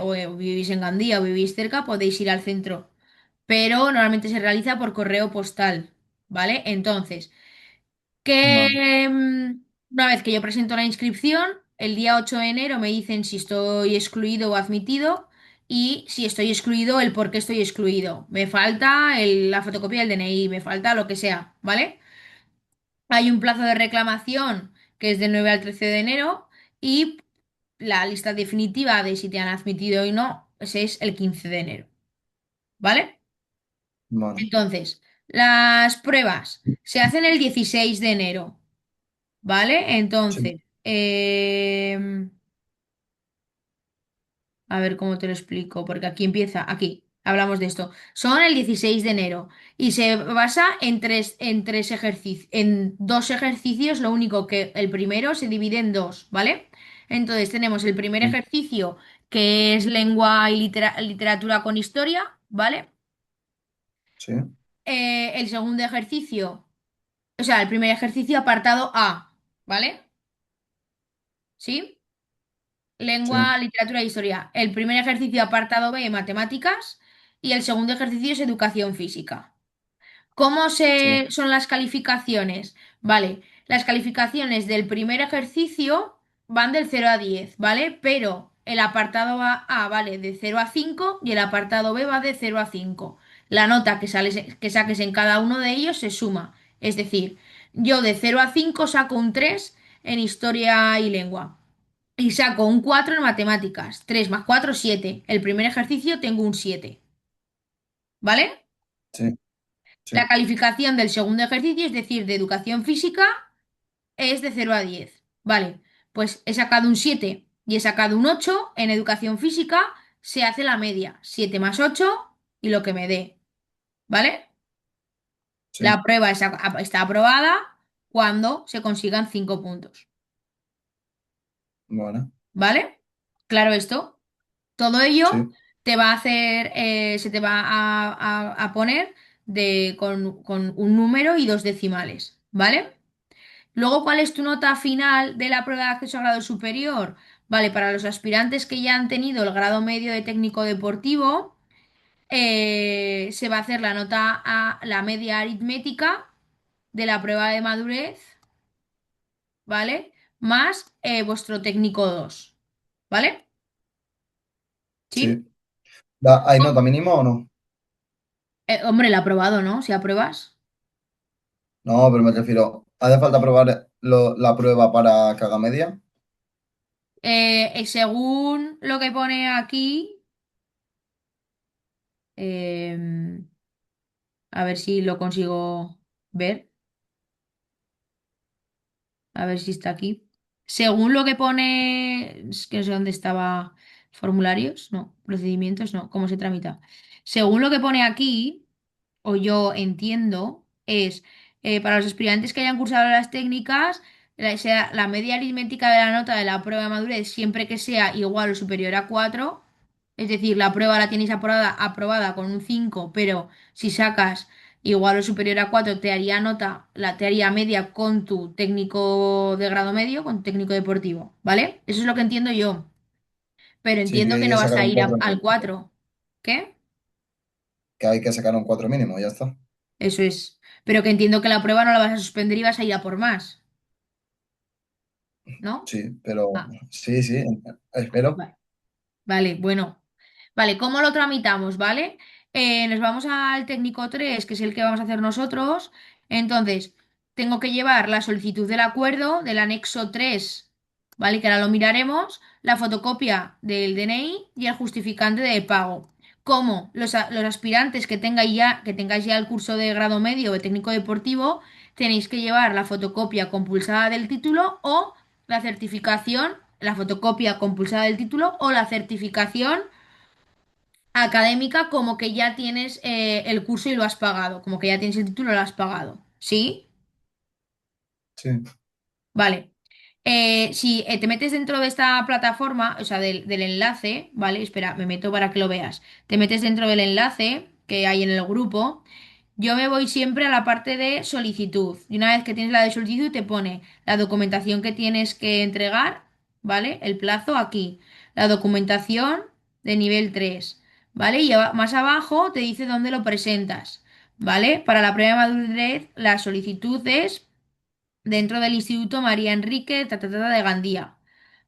o vivís en Gandía o vivís cerca, podéis ir al centro. Pero normalmente se realiza por correo postal, ¿vale? Entonces, Vale. que una vez que yo presento la inscripción, el día 8 de enero me dicen si estoy excluido o admitido y si estoy excluido, el por qué estoy excluido. Me falta la fotocopia del DNI, me falta lo que sea, ¿vale? Hay un plazo de reclamación que es del 9 al 13 de enero y la lista definitiva de si te han admitido y no, ese es el 15 de enero, ¿vale? Vale. Entonces, las pruebas se hacen el 16 de enero. ¿Vale? Sí. Entonces, a ver cómo te lo explico, porque aquí empieza, aquí. hablamos de esto. Son el 16 de enero y se basa en tres ejercicios, en dos ejercicios, lo único que el primero se divide en dos, ¿vale? Entonces tenemos el primer Sí, ejercicio que es lengua y literatura con historia, ¿vale? sí, El segundo ejercicio, o sea, el primer ejercicio apartado A, ¿vale? ¿Sí? sí, Lengua, literatura e historia. El primer ejercicio apartado B, matemáticas, y el segundo ejercicio es educación física. ¿Cómo sí, son las calificaciones? Vale, las calificaciones del primer ejercicio van del 0 a 10, ¿vale? Pero el apartado A vale de 0 a 5 y el apartado B va de 0 a 5. La nota que saques en cada uno de ellos se suma. Es decir, yo de 0 a 5 saco un 3 en historia y lengua. Y saco un 4 en matemáticas. 3 más 4 7. El primer ejercicio tengo un 7. ¿Vale? sí, La sí, calificación del segundo ejercicio, es decir, de educación física, es de 0 a 10. Vale, pues he sacado un 7 y he sacado un 8. En educación física se hace la media. 7 más 8 y lo que me dé. ¿Vale? La sí, prueba está aprobada cuando se consigan 5 puntos. bueno, ¿Vale? Claro esto. Todo ello sí, te va a hacer, se te va a poner con un número y dos decimales. ¿Vale? Luego, ¿cuál es tu nota final de la prueba de acceso a grado superior? Vale, para los aspirantes que ya han tenido el grado medio de técnico deportivo, se va a hacer la nota a la media aritmética de la prueba de madurez, ¿vale? Más vuestro técnico 2, ¿vale? ¿Sí? sí. ¿Hay nota mínima o no? Hombre, el aprobado, ¿no? Si apruebas. No, pero me refiero, ¿hace falta probar la prueba para que haga media? Según lo que pone aquí, em, a ver si lo consigo ver. A ver si está aquí. Según lo que pone, es que no sé dónde estaba, formularios, no, procedimientos, no, cómo se tramita. Según lo que pone aquí, o yo entiendo, es para los estudiantes que hayan cursado las técnicas, la media aritmética de la nota de la prueba de madurez, siempre que sea igual o superior a 4, es decir, la prueba la tienes aprobada con un 5, pero si sacas igual o superior a 4 te haría nota, te haría media con tu técnico de grado medio, con tu técnico deportivo, ¿vale? Eso es lo que entiendo yo, pero Sí, que entiendo que hay no que vas sacar a un ir 4 al mínimo. 4. ¿Qué? Que hay que sacar un 4 mínimo, ya está. Eso es. Pero que entiendo que la prueba no la vas a suspender y vas a ir a por más, ¿no? Sí, pero Ah, sí, sí, espero. vale. Vale, bueno. Vale, ¿cómo lo tramitamos, vale? Nos vamos al técnico 3, que es el que vamos a hacer nosotros. Entonces, tengo que llevar la solicitud del acuerdo del anexo 3, ¿vale? Que ahora lo miraremos, la fotocopia del DNI y el justificante de pago. Como los aspirantes que tengáis ya el curso de grado medio de técnico deportivo, tenéis que llevar la fotocopia compulsada del título o la certificación, la fotocopia compulsada del título o la certificación académica como que ya tienes el curso y lo has pagado, como que ya tienes el título y lo has pagado. ¿Sí? Sí, Vale. Si te metes dentro de esta plataforma, o sea, del enlace, ¿vale? Espera, me meto para que lo veas. Te metes dentro del enlace que hay en el grupo. Yo me voy siempre a la parte de solicitud. Y una vez que tienes la de solicitud, te pone la documentación que tienes que entregar, ¿vale? El plazo aquí. La documentación de nivel 3, ¿vale? Y más abajo te dice dónde lo presentas, ¿vale? Para la prueba de madurez, la solicitud es dentro del Instituto María Enrique de Gandía,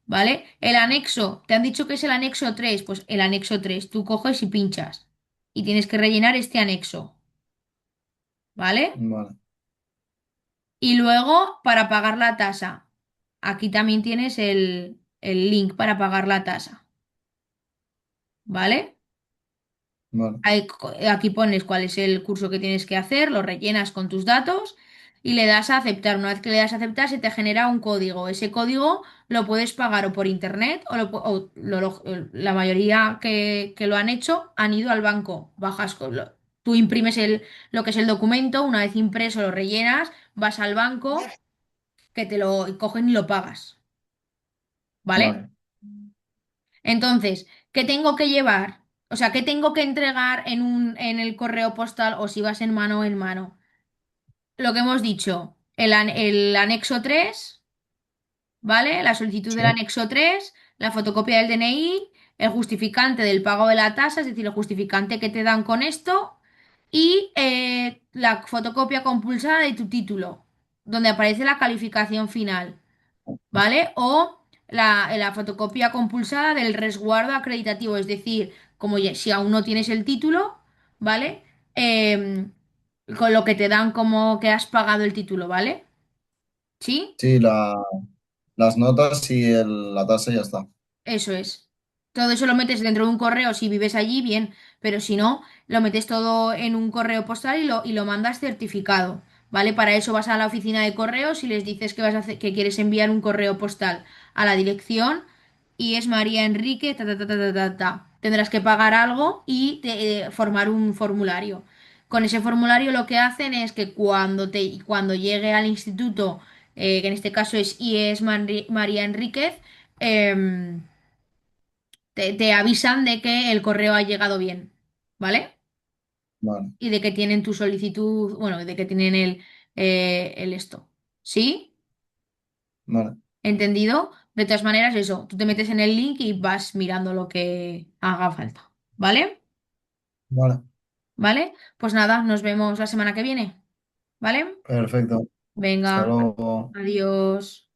¿vale? El anexo, te han dicho que es el anexo 3, pues el anexo 3, tú coges y pinchas y tienes que rellenar este anexo, ¿vale? vale, Y luego para pagar la tasa, aquí también tienes el link para pagar la tasa, ¿vale? vale, Aquí pones cuál es el curso que tienes que hacer, lo rellenas con tus datos y le das a aceptar. Una vez que le das a aceptar, se te genera un código. Ese código lo puedes pagar o por internet la mayoría que lo han hecho han ido al banco. Tú imprimes lo que es el documento, una vez impreso lo rellenas, vas al banco, que te lo cogen y lo pagas. ¿Vale? Vale. Entonces, ¿qué tengo que llevar? O sea, ¿qué tengo que entregar en el correo postal o si vas en mano en mano? Lo que hemos dicho, el anexo 3, ¿vale? La solicitud Sí. del anexo 3, la fotocopia del DNI, el justificante del pago de la tasa, es decir, el justificante que te dan con esto, y la fotocopia compulsada de tu título, donde aparece la calificación final. ¿Vale? O la fotocopia compulsada del resguardo acreditativo, es decir, si aún no tienes el título, ¿vale? Em, con lo que te dan como que has pagado el título, ¿vale? ¿Sí? Sí, las notas y la tasa y ya está. Eso es. Todo eso lo metes dentro de un correo si vives allí, bien, pero si no, lo metes todo en un correo postal y lo mandas certificado, ¿vale? Para eso vas a la oficina de correos y les dices que que quieres enviar un correo postal a la dirección y es María Enrique, ta, ta, ta, ta, ta, ta, ta. Tendrás que pagar algo y formar un formulario. Con ese formulario lo que hacen es que cuando llegue al instituto, que en este caso es IES María Enríquez, em, te avisan de que el correo ha llegado bien, ¿vale? Vale, Y de que tienen tu solicitud, bueno, de que tienen el esto. ¿Sí? vale, ¿Entendido? De todas maneras, eso, tú te metes en el link y vas mirando lo que haga falta, ¿vale? vale. ¿Vale? Pues nada, nos vemos la semana que viene, ¿vale? Perfecto. Hasta Venga, luego. adiós.